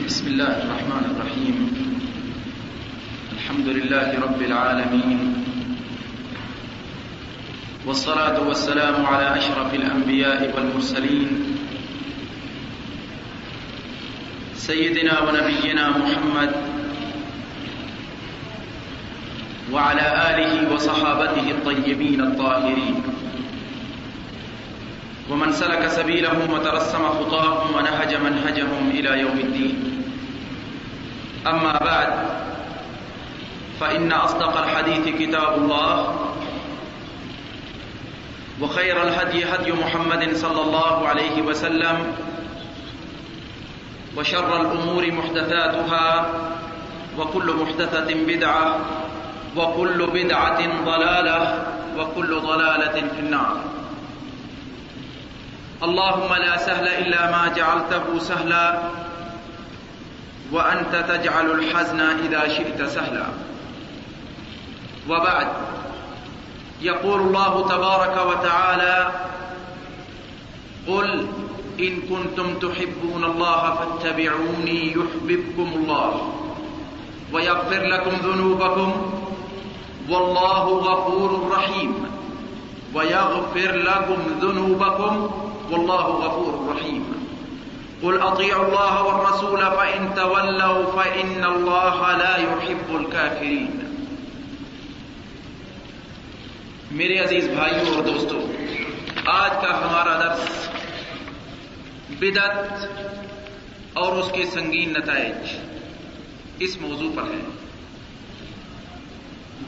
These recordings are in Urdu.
بسم الله الرحمن الرحيم. الحمد لله رب العالمين، والصلاة والسلام على أشرف الأنبياء والمرسلين سيدنا ونبينا محمد وعلى آله وصحابته الطيبين الطاهرين، ومن سلك سبيلهم وترسم خطاهم ونهج منهجهم إلى يوم الدين. أما بعد، فإن أصدق الحديث كتاب الله، وخير الهدي هدي محمد صلى الله عليه وسلم، وشر الأمور محدثاتها، وكل محدثة بدعة، وكل بدعة ضلالة، وكل ضلالة في النار. اللهم لا سهل إلا ما جعلته سهلا، وأنت تجعل الحزن إذا شئت سهلا. وبعد، يقول الله تبارك وتعالى: قل إن كنتم تحبون الله فاتبعوني يحببكم الله ويغفر لكم ذنوبكم والله غفور رحيم. ويغفر لكم ذنوبكم والله غفور رحيم. قل اطیعوا اللہ والرسول فإن تولوا فإن اللہ لا يحب الكافرین. میرے عزیز بھائیوں اور دوستوں، آج کا ہمارا درس بدعت اور اس کے سنگین نتائج اس موضوع پر ہے.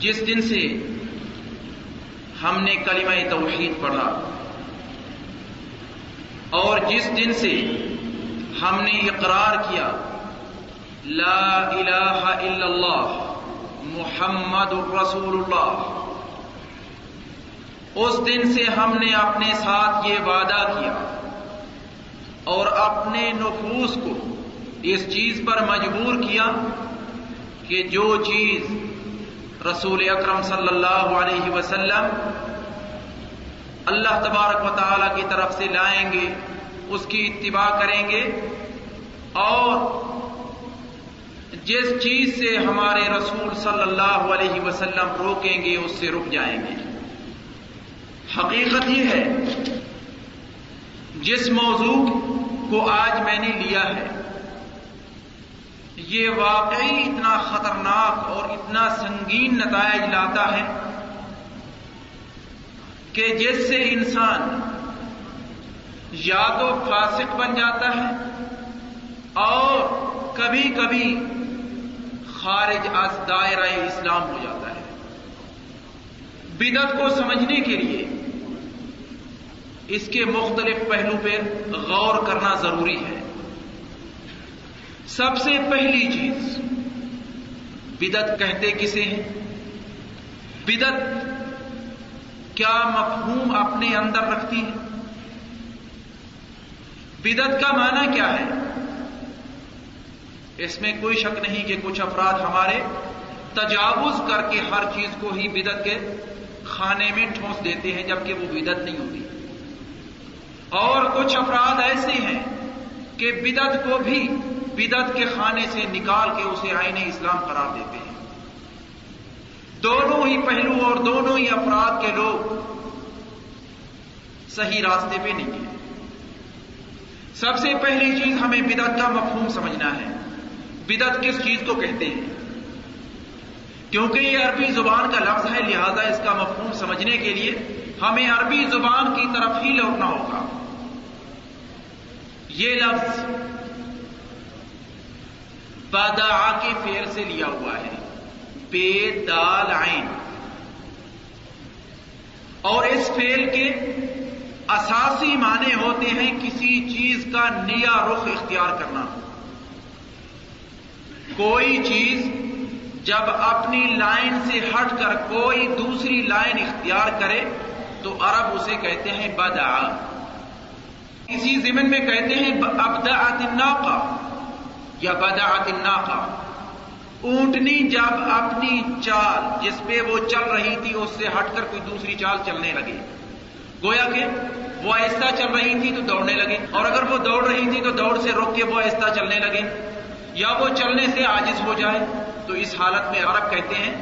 جس دن سے ہم نے کلمہ توحید پڑھا اور جس دن سے ہم نے اقرار کیا لا الہ الا اللہ محمد رسول اللہ، اس دن سے ہم نے اپنے ساتھ یہ وعدہ کیا اور اپنے نفوس کو اس چیز پر مجبور کیا کہ جو چیز رسول اکرم صلی اللہ علیہ وسلم اللہ تبارک و تعالی کی طرف سے لائیں گے اس کی اتباع کریں گے، اور جس چیز سے ہمارے رسول صلی اللہ علیہ وسلم روکیں گے اس سے رک جائیں گے. حقیقت یہ ہے، جس موضوع کو آج میں نے لیا ہے یہ واقعی اتنا خطرناک اور اتنا سنگین نتائج لاتا ہے کہ جس سے انسان یا تو فاسق بن جاتا ہے اور کبھی کبھی خارج از دائرہ اسلام ہو جاتا ہے. بدعت کو سمجھنے کے لیے اس کے مختلف پہلو پہ غور کرنا ضروری ہے. سب سے پہلی چیز، بدعت کہتے کسے ہیں؟ بدعت کیا مفہوم اپنے اندر رکھتی ہے؟ بدعت کا معنی کیا ہے؟ اس میں کوئی شک نہیں کہ کچھ افراد ہمارے تجاوز کر کے ہر چیز کو ہی بدعت کے خانے میں ٹھونس دیتے ہیں جبکہ وہ بدعت نہیں ہوتی، اور کچھ افراد ایسے ہیں کہ بدعت کو بھی بدعت کے خانے سے نکال کے اسے آئین اسلام قرار دیتے ہیں. دونوں ہی پہلو اور دونوں ہی افراد کے لوگ صحیح راستے پہ نہیں ہیں. سب سے پہلی چیز ہمیں بدعت کا مفہوم سمجھنا ہے. بدعت کس چیز کو کہتے ہیں؟ کیونکہ یہ عربی زبان کا لفظ ہے، لہذا اس کا مفہوم سمجھنے کے لیے ہمیں عربی زبان کی طرف ہی لوٹنا ہوگا. یہ لفظ بدع کے فعل سے لیا ہوا ہے، بے دال عین، اور اس فعل کے اساسی معنی ہوتے ہیں کسی چیز کا نیا رخ اختیار کرنا. کوئی چیز جب اپنی لائن سے ہٹ کر کوئی دوسری لائن اختیار کرے تو عرب اسے کہتے ہیں بدع. اسی ضمن میں کہتے ہیں ابدعت الناقہ یا بدعت الناقہ. اونٹنی جب اپنی چال جس پہ وہ چل رہی تھی اس سے ہٹ کر کوئی دوسری چال چلنے لگے، گویا کہ وہ آہستہ چل رہی تھی تو دوڑنے لگے، اور اگر وہ دوڑ رہی تھی تو دوڑ سے روک کے وہ آہستہ چلنے لگے. یا وہ چلنے سے عاجز ہو جائے، تو اس حالت میں عرب کہتے ہیں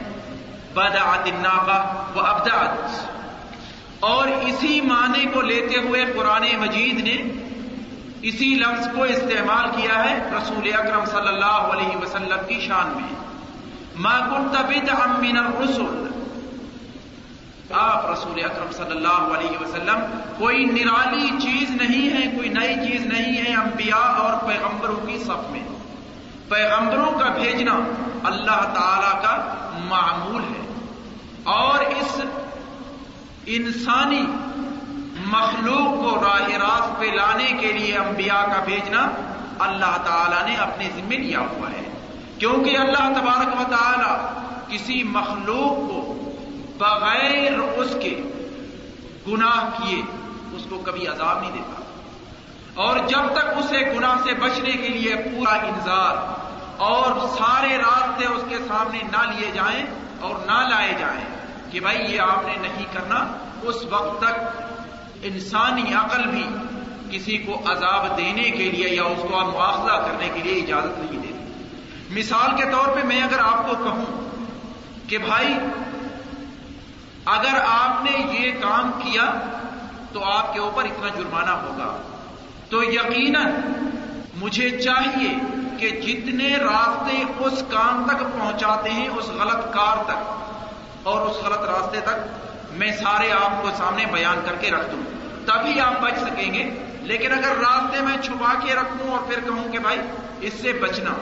بدعت الناقہ وابدعت۔ اور اسی معنی کو لیتے ہوئے قرآن مجید نے اسی لفظ کو استعمال کیا ہے رسول اکرم صلی اللہ علیہ وسلم کی شان میں، ما كنت بدعا من الرسل، آپ رسول اکرم صلی اللہ علیہ وسلم کوئی نرالی چیز نہیں ہے، کوئی نئی چیز نہیں ہے انبیاء اور پیغمبروں کی صف میں۔ پیغمبروں کا بھیجنا اللہ تعالی کا معمول ہے، اور اس انسانی مخلوق کو راہ راست پہ لانے کے لیے انبیاء کا بھیجنا اللہ تعالی نے اپنے ذمہ لیا ہوا ہے، کیونکہ اللہ تبارک و تعالی کسی مخلوق کو بغیر اس کے گناہ کیے اس کو کبھی عذاب نہیں دیتا، اور جب تک اسے گناہ سے بچنے کے لیے پورا انذار اور سارے راستے اس کے سامنے نہ لیے جائیں اور نہ لائے جائیں کہ بھائی یہ آپ نے نہیں کرنا، اس وقت تک انسانی عقل بھی کسی کو عذاب دینے کے لیے یا اس کو مواخذہ کرنے کے لیے اجازت نہیں دیتی۔ مثال کے طور پہ میں اگر آپ کو کہوں کہ بھائی اگر آپ نے یہ کام کیا تو آپ کے اوپر اتنا جرمانہ ہوگا، تو یقیناً مجھے چاہیے کہ جتنے راستے اس کام تک پہنچاتے ہیں اس غلط کار تک اور اس غلط راستے تک میں سارے آپ کو سامنے بیان کر کے رکھ دوں، تبھی آپ بچ سکیں گے۔ لیکن اگر راستے میں چھپا کے رکھوں اور پھر کہوں کہ بھائی اس سے بچنا،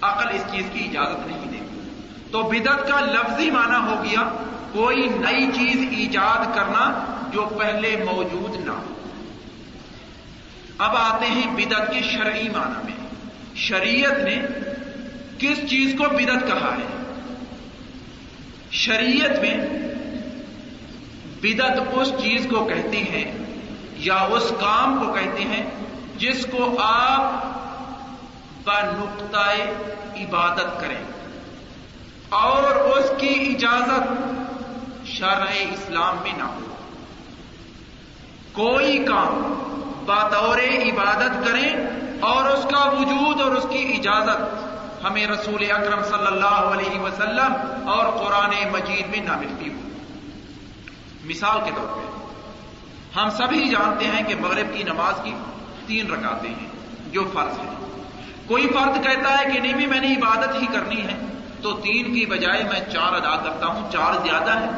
عقل اس چیز کی اجازت نہیں دیتی۔ تو بدعت کا لفظی معنی ہو گیا کوئی نئی چیز ایجاد کرنا جو پہلے موجود نہ ہو۔ اب آتے ہیں بدعت کے شرعی معنی میں۔ شریعت نے کس چیز کو بدعت کہا ہے؟ شریعت میں بدعت اس چیز کو کہتے ہیں یا اس کام کو کہتے ہیں جس کو آپ بنقطہ عبادت کریں اور اس کی اجازت شرع اسلام میں نہ ہو۔ کوئی کام بطور عبادت کریں اور اس کا وجود اور اس کی اجازت ہمیں رسول اکرم صلی اللہ علیہ وسلم اور قرآن مجید میں نہ ملتی ہو۔ مثال کے طور پہ ہم سبھی جانتے ہیں کہ مغرب کی نماز کی 3 رکعتیں ہیں جو فرض ہیں۔ کوئی فرد کہتا ہے کہ نہیں بھی میں نے عبادت ہی کرنی ہے تو 3 کی بجائے میں 4 ادا کرتا ہوں، 4 زیادہ ہے۔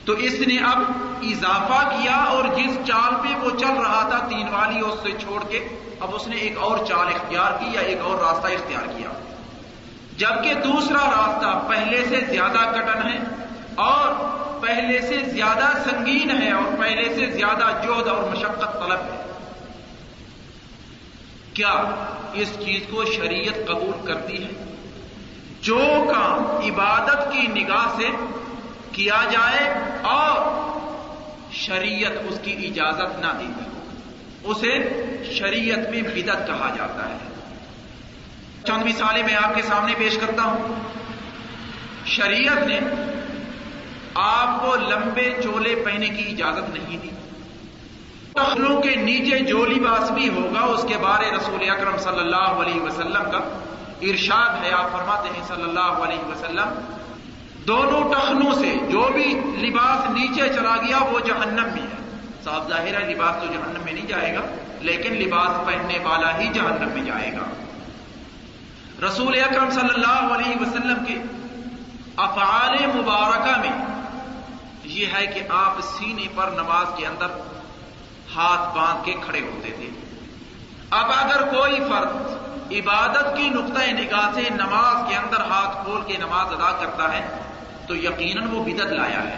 تو اس نے اب اضافہ کیا اور جس چال پہ وہ چل رہا تھا 3 والی اس سے چھوڑ کے اب اس نے ایک اور چال اختیار کی یا ایک اور راستہ اختیار کیا، جبکہ دوسرا راستہ پہلے سے زیادہ کٹن ہے اور پہلے سے زیادہ سنگین ہے اور پہلے سے زیادہ جہد اور مشقت طلب ہے۔ کیا اس چیز کو شریعت قبول کرتی ہے؟ جو کام عبادت کی نگاہ سے کیا جائے اور شریعت اس کی اجازت نہ دیتی ہو اسے شریعت میں بدعت کہا جاتا ہے۔ چند مثالیں میں آپ کے سامنے پیش کرتا ہوں۔ شریعت نے آپ کو لمبے چولے پہننے کی اجازت نہیں دی۔ ٹخنوں کے نیچے جو لباس بھی ہوگا اس کے بارے رسول اکرم صلی اللہ علیہ وسلم کا ارشاد ہے، آپ فرماتے ہیں صلی اللہ علیہ وسلم دونوں ٹخنوں سے جو بھی لباس نیچے چلا گیا وہ جہنم میں ہے۔ صاف ظاہر ہے لباس تو جہنم میں نہیں جائے گا، لیکن لباس پہننے والا ہی جہنم میں جائے گا۔ رسول اکرم صلی اللہ علیہ وسلم کے افعال مبارکہ میں یہ ہے کہ آپ سینے پر نماز کے اندر ہاتھ باندھ کے کھڑے ہوتے تھے۔ اب اگر کوئی فرد عبادت کی نقطۂ نگاہ سے نماز کے اندر ہاتھ کھول کے نماز ادا کرتا ہے تو یقیناً وہ بدعت لایا ہے۔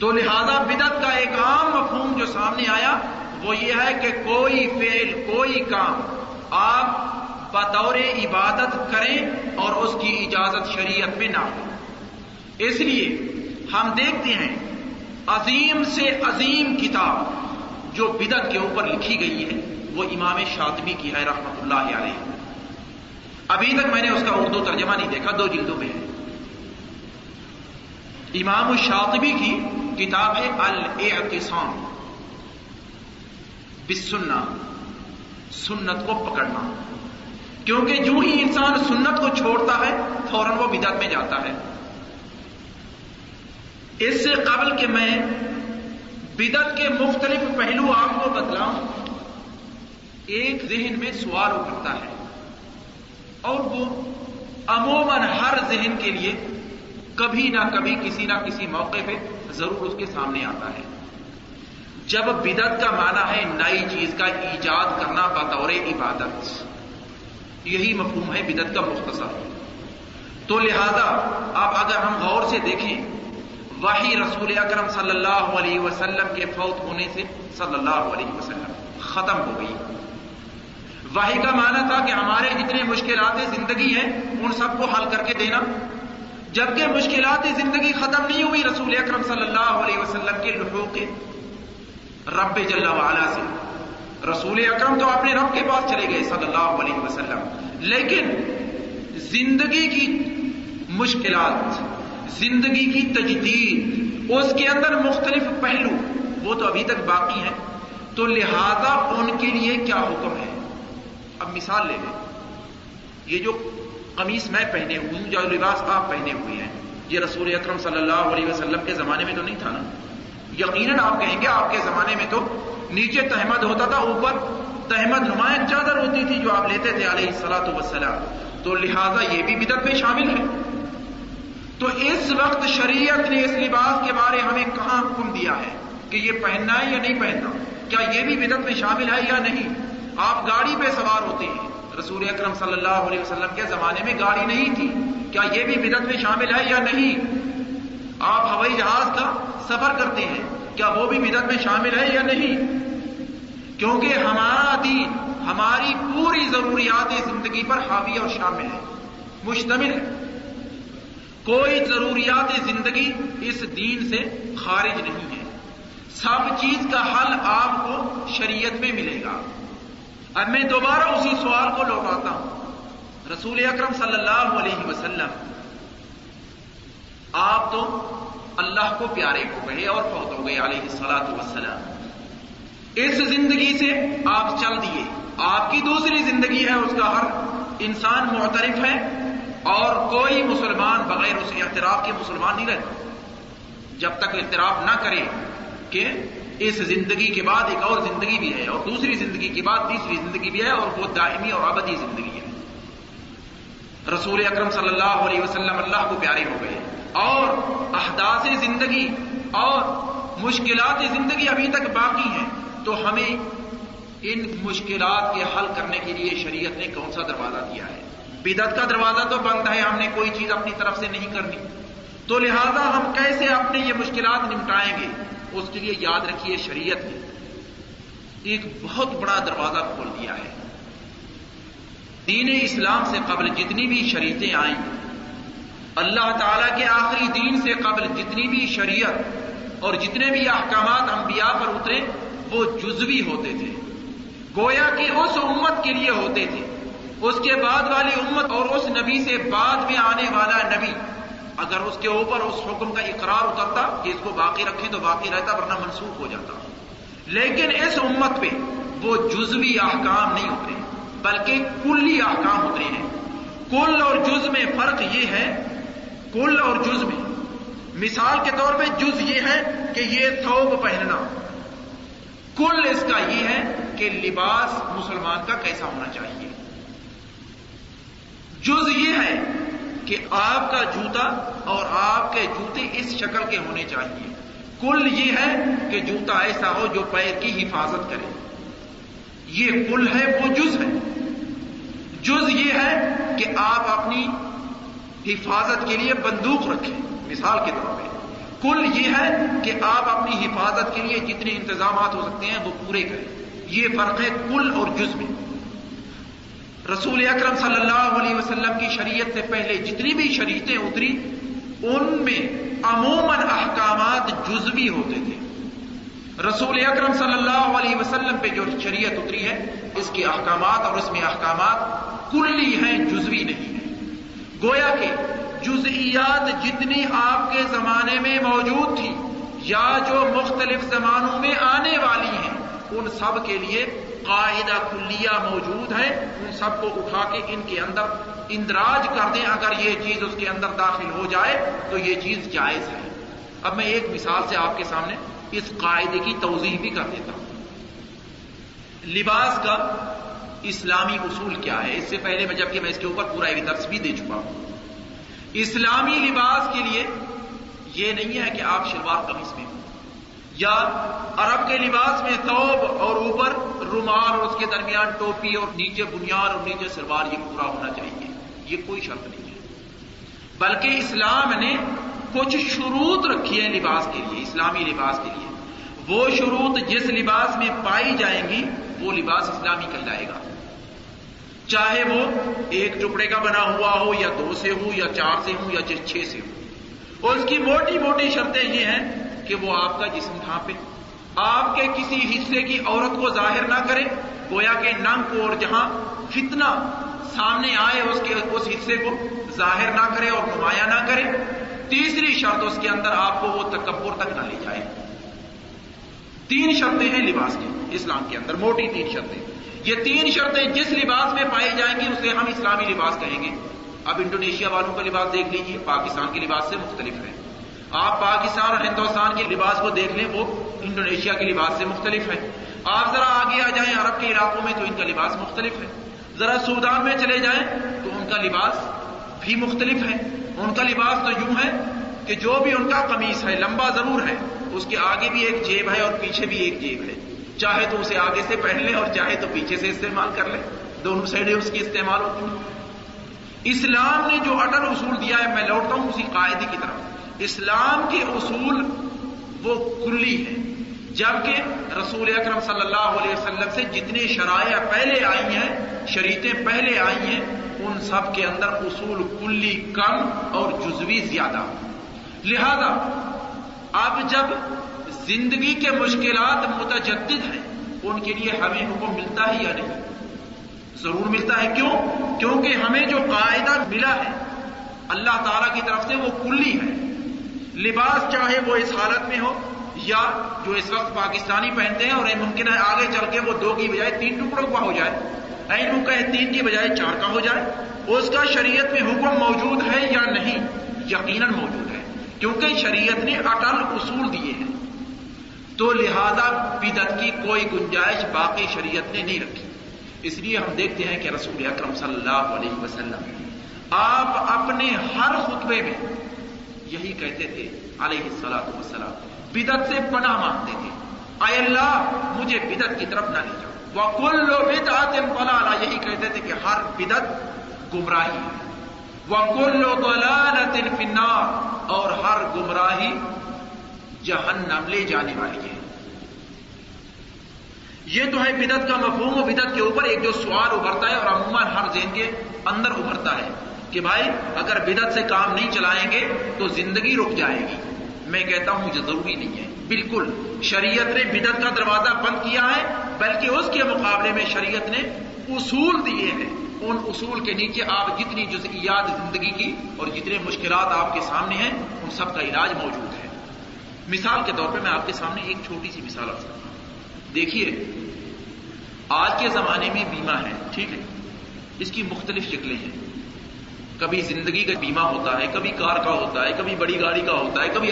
تو لہذا بدعت کا ایک عام مفہوم جو سامنے آیا وہ یہ ہے کہ کوئی فعل کوئی کام آپ بطور عبادت کریں اور اس کی اجازت شریعت میں نہ ہو۔ اس لیے ہم دیکھتے ہیں عظیم سے عظیم کتاب جو بدعت کے اوپر لکھی گئی ہے وہ امام شاطبی کی ہے رحمۃ اللہ علیہ۔ ابھی تک میں نے اس کا اردو ترجمہ نہیں دیکھا، 2 جلدوں میں ہے۔ امام الشاطبی کی کتاب ہے الاعتصام بالسنہ، سنت کو پکڑنا، کیونکہ جو ہی انسان سنت کو چھوڑتا ہے فوراً وہ بدعت میں جاتا ہے۔ اس سے قبل کہ میں بدعت کے مختلف پہلو آپ کو بتلاؤں، ایک ذہن میں سوال اٹھتا ہے، اور وہ عموماً ہر ذہن کے لیے کبھی نہ کبھی کسی نہ کسی موقع پہ ضرور اس کے سامنے آتا ہے۔ جب بدعت کا معنی ہے نئی چیز کا ایجاد کرنا بطور عبادت، یہی مفہوم ہے بدعت کا مختصر۔ تو لہذا اب اگر ہم غور سے دیکھیں، وحی رسول اکرم صلی اللہ علیہ وسلم کے فوت ہونے سے صلی اللہ علیہ وسلم ختم ہو گئی۔ وحی کا معنی تھا کہ ہمارے جتنے مشکلات زندگی ہیں ان سب کو حل کر کے دینا، جبکہ مشکلات زندگی ختم نہیں ہوئی رسول اکرم صلی اللہ علیہ وسلم کے لحوق رب جل وعلا سے۔ رسول اکرم تو اپنے رب کے پاس چلے گئے صلی اللہ علیہ وسلم، لیکن زندگی کی مشکلات، زندگی کی تجدید، اس کے اندر مختلف پہلو وہ تو ابھی تک باقی ہیں۔ تو لہذا ان کے لیے کیا حکم ہے؟ اب مثال لے لیں، یہ جو قمیص میں پہنے ہوئی ہوں، جو لباس آپ پہنے ہوئے ہیں، یہ رسول اکرم صلی اللہ علیہ وسلم کے زمانے میں تو نہیں تھا نا؟ یقیناً آپ کہیں گے آپ کے زمانے میں تو نیچے تہمد ہوتا تھا، اوپر تہمد نمایاں چادر ہوتی تھی جو آپ لیتے تھے علیہ الصلوۃ والسلام۔ تو لہذا یہ بھی بدعت میں شامل ہے۔ تو اس وقت شریعت نے اس لباس کے بارے ہمیں کہاں حکم دیا ہے کہ یہ پہننا ہے یا نہیں پہننا؟ کیا یہ بھی بدعت میں شامل ہے یا نہیں؟ آپ گاڑی پہ سوار ہوتے ہیں، رسول اکرم صلی اللہ علیہ وسلم کے زمانے میں گاڑی نہیں تھی، کیا یہ بھی بدعت میں شامل ہے یا نہیں؟ آپ ہوائی جہاز کا سفر کرتے ہیں، کیا وہ بھی بدعت میں شامل ہے یا نہیں؟ کیونکہ ہمارا دین ہماری پوری ضروریات زندگی پر حاوی اور شامل ہے، مشتمل ہے۔ کوئی ضروریات زندگی اس دین سے خارج نہیں ہے، سب چیز کا حل آپ کو شریعت میں ملے گا۔ اب میں دوبارہ اسی سوال کو لوٹاتا ہوں، رسول اکرم صلی اللہ علیہ وسلم آپ تو اللہ کو پیارے ہو گئے اور فوت ہو گئے علیہ الصلوۃ والسلام۔ اس زندگی سے آپ چل دیے، آپ کی دوسری زندگی ہے، اس کا ہر انسان معترف ہے، اور کوئی مسلمان بغیر اس اعتراف کے مسلمان نہیں رہتا جب تک اعتراف نہ کرے کہ اس زندگی کے بعد ایک اور زندگی بھی ہے، اور دوسری زندگی کے بعد تیسری زندگی بھی ہے، اور وہ دائمی اور ابدی زندگی ہے۔ رسول اکرم صلی اللہ علیہ وسلم اللہ کو پیارے ہو گئے، اور احداث زندگی اور مشکلات زندگی ابھی تک باقی ہیں۔ تو ہمیں ان مشکلات کے حل کرنے کے لیے شریعت نے کون سا دروازہ دیا ہے؟ بدعت کا دروازہ تو بند ہے، ہم نے کوئی چیز اپنی طرف سے نہیں کرنی۔ تو لہذا ہم کیسے اپنے یہ مشکلات نمٹائیں گے؟ اس کے لیے یاد رکھیے شریعت نے ایک بہت بڑا دروازہ کھول دیا ہے۔ دین اسلام سے قبل جتنی بھی شریعتیں آئیں، اللہ تعالیٰ کے آخری دین سے قبل جتنی بھی شریعت اور جتنے بھی احکامات انبیاء پر اترے وہ جزوی ہوتے تھے، گویا کہ اس امت کے لیے ہوتے تھے۔ اس کے بعد والی امت اور اس نبی سے بعد میں آنے والا نبی اگر اس کے اوپر اس حکم کا اقرار اترتا کہ اس کو باقی رکھیں تو باقی رہتا، ورنہ منسوخ ہو جاتا۔ لیکن اس امت پہ وہ جزوی احکام نہیں اترے بلکہ کلی احکام اترے ہیں۔ کل اور جز میں فرق یہ ہے، کل اور جز میں مثال کے طور پہ جز یہ ہے کہ یہ ثوب پہننا، کل اس کا یہ ہے کہ لباس مسلمان کا کیسا ہونا چاہیے۔ جز یہ ہے کہ آپ کا جوتا اور آپ کے جوتے اس شکل کے ہونے چاہیے۔ کل یہ ہے کہ جوتا ایسا ہو جو پیر کی حفاظت کرے، یہ کل ہے، وہ جز ہے۔ جز یہ ہے کہ آپ اپنی حفاظت کے لیے بندوق رکھیں مثال کے طور پہ، کل یہ ہے کہ آپ اپنی حفاظت کے لیے جتنے انتظامات ہو سکتے ہیں وہ پورے کریں۔ یہ فرق ہے کل اور جز میں۔ رسول اکرم صلی اللہ علیہ وسلم کی شریعت سے پہلے جتنی بھی شریعتیں اتری ان میں عموماً احکامات جزوی ہوتے تھے۔ رسول اکرم صلی اللہ علیہ وسلم پہ جو شریعت اتری ہے اس کے احکامات اور اس میں احکامات کلی ہیں، جزوی نہیں ہیں۔ گویا کہ جزئیات جتنی آپ کے زمانے میں موجود تھی یا جو مختلف زمانوں میں آنے والی ہیں ان سب کے لیے قاعدہ کلیہ موجود ہے، ان سب کو اٹھا کے ان کے اندر اندراج کر دیں، اگر یہ چیز اس کے اندر داخل ہو جائے تو یہ چیز جائز ہے۔ اب میں ایک مثال سے آپ کے سامنے اس قاعدے کی توضیح بھی کر دیتا ہوں۔ لباس کا اسلامی اصول کیا ہے؟ اس سے پہلے جبکہ میں اس کے اوپر پورا ایک درس بھی دے چکا ہوں۔ اسلامی لباس کے لیے یہ نہیں ہے کہ آپ شلوار قمیص میں ہوں، یا عرب کے لباس میں ثوب اور اوپر رومال اور اس کے درمیان ٹوپی اور نیچے بنیان اور نیچے سلوار، یہ پورا ہونا چاہیے، یہ کوئی شرط نہیں ہے، بلکہ اسلام نے کچھ شروط رکھی ہیں لباس کے لیے، اسلامی لباس کے لیے۔ وہ شروط جس لباس میں پائی جائیں گی وہ لباس اسلامی کہلائے گا، چاہے وہ ایک ٹکڑے کا بنا ہوا ہو یا 2 سے ہو یا 4 سے ہو یا 6 سے ہو۔ اور اس کی موٹی موٹی شرطیں یہ ہیں کہ وہ آپ کا جسم ڈھانپے، آپ کے کسی حصے کی عورت کو ظاہر نہ کرے، گویا کہ ننگ کو، اور جہاں فتنہ سامنے آئے اس حصے کو ظاہر نہ کرے اور نمایاں نہ کرے۔ تیسری شرط اس کے اندر آپ کو وہ تکبر تک نہ لے جائے۔ 3 شرطیں ہیں لباس کی اسلام کے اندر، موٹی 3 شرطیں۔ یہ 3 شرطیں جس لباس میں پائی جائیں گی اسے ہم اسلامی لباس کہیں گے۔ اب انڈونیشیا والوں کا لباس دیکھ لیجیے، پاکستان کے لباس سے مختلف ہے۔ آپ پاکستان اور ہندوستان کے لباس کو دیکھ لیں، وہ انڈونیشیا کے لباس سے مختلف ہے۔ آپ ذرا آگے آ جائیں عرب کے علاقوں میں تو ان کا لباس مختلف ہے۔ ذرا سودان میں چلے جائیں تو ان کا لباس بھی مختلف ہے۔ ان کا لباس تو یوں ہے کہ جو بھی ان کا قمیص ہے لمبا ضرور ہے، اس کے آگے بھی ایک جیب ہے اور پیچھے بھی ایک جیب ہے، چاہے تو اسے آگے سے پہن لے اور چاہے تو پیچھے سے استعمال کر لے، دونوں سائڈیں اس کی استعمال ہوتی ہیں۔ اسلام نے جو اٹل اصول دیا ہے، میں لوٹتا ہوں اسی قاعدے کی طرف، اسلام کے اصول وہ کلی ہیں، جبکہ رسول اکرم صلی اللہ علیہ وسلم سے جتنے شرائع پہلے آئی ہیں، شریعتیں پہلے آئی ہیں، ان سب کے اندر اصول کلی کم اور جزوی زیادہ۔ لہذا اب جب زندگی کے مشکلات متجدد ہیں، ان کے لیے ہمیں حکم ملتا ہے یا نہیں؟ ضرور ملتا ہے۔ کیوں؟ کیونکہ ہمیں جو قاعدہ ملا ہے اللہ تعالیٰ کی طرف سے وہ کلی ہے۔ لباس چاہے وہ اس حالت میں ہو یا جو اس وقت پاکستانی پہنتے ہیں، اور ممکن ہے آگے چل کے وہ 2 کی بجائے 3 ٹکڑوں کا ہو جائے، ممکن ہے 3 کی بجائے 4 کا ہو جائے، اس کا شریعت میں حکم موجود ہے یا نہیں؟ یقیناً موجود ہے، کیونکہ شریعت نے اٹل اصول دیے ہیں۔ تو لہذا بدعت کی کوئی گنجائش باقی شریعت نے نہیں رکھی۔ اس لیے ہم دیکھتے ہیں کہ رسول اکرم صلی اللہ علیہ وسلم آپ اپنے ہر خطبے میں یہی کہتے تھے علیہ الصلاۃ والسلام، بدعت سے پناہ مانگتے تھے، اے اللہ مجھے بدعت کی طرف نہ لے جاؤ۔ وَكُلُّ بِدْعَةٍ ضَلَالَةٍ، یہی کہتے تھے کہ ہر بدعت گمراہی ہے۔ وَكُلُّ ضَلَالَةٍ فِي النَّارِ، اور ہر گمراہی جہنم لے جانے والی ہے۔ یہ تو ہے بدعت کا مفہوم، و بدعت کے اوپر ایک جو سوال ابھرتا ہے اور عموماً ہر ذہن کے اندر ابھرتا ہے کہ بھائی اگر بدعت سے کام نہیں چلائیں گے تو زندگی رک جائے گی۔ میں کہتا ہوں یہ ضروری نہیں ہے، بالکل شریعت نے بدعت کا دروازہ بند کیا ہے، بلکہ اس کے مقابلے میں شریعت نے اصول دیے ہیں۔ ان اصول کے نیچے آپ جتنی جزئیات زندگی کی اور جتنے مشکلات آپ کے سامنے ہیں ان سب کا علاج موجود ہے۔ مثال کے طور پہ میں آپ کے سامنے ایک چھوٹی سی مثال رکھ سکتا ہوں۔ دیکھیے آج کے زمانے میں بیمہ ہے، ٹھیک ہے، اس کی مختلف شکلیں ہیں۔ کبھی زندگی کا بیمہ ہوتا ہے، کبھی کار کا ہوتا ہے، کبھی بڑی گاڑی کا ہوتا ہے، کبھی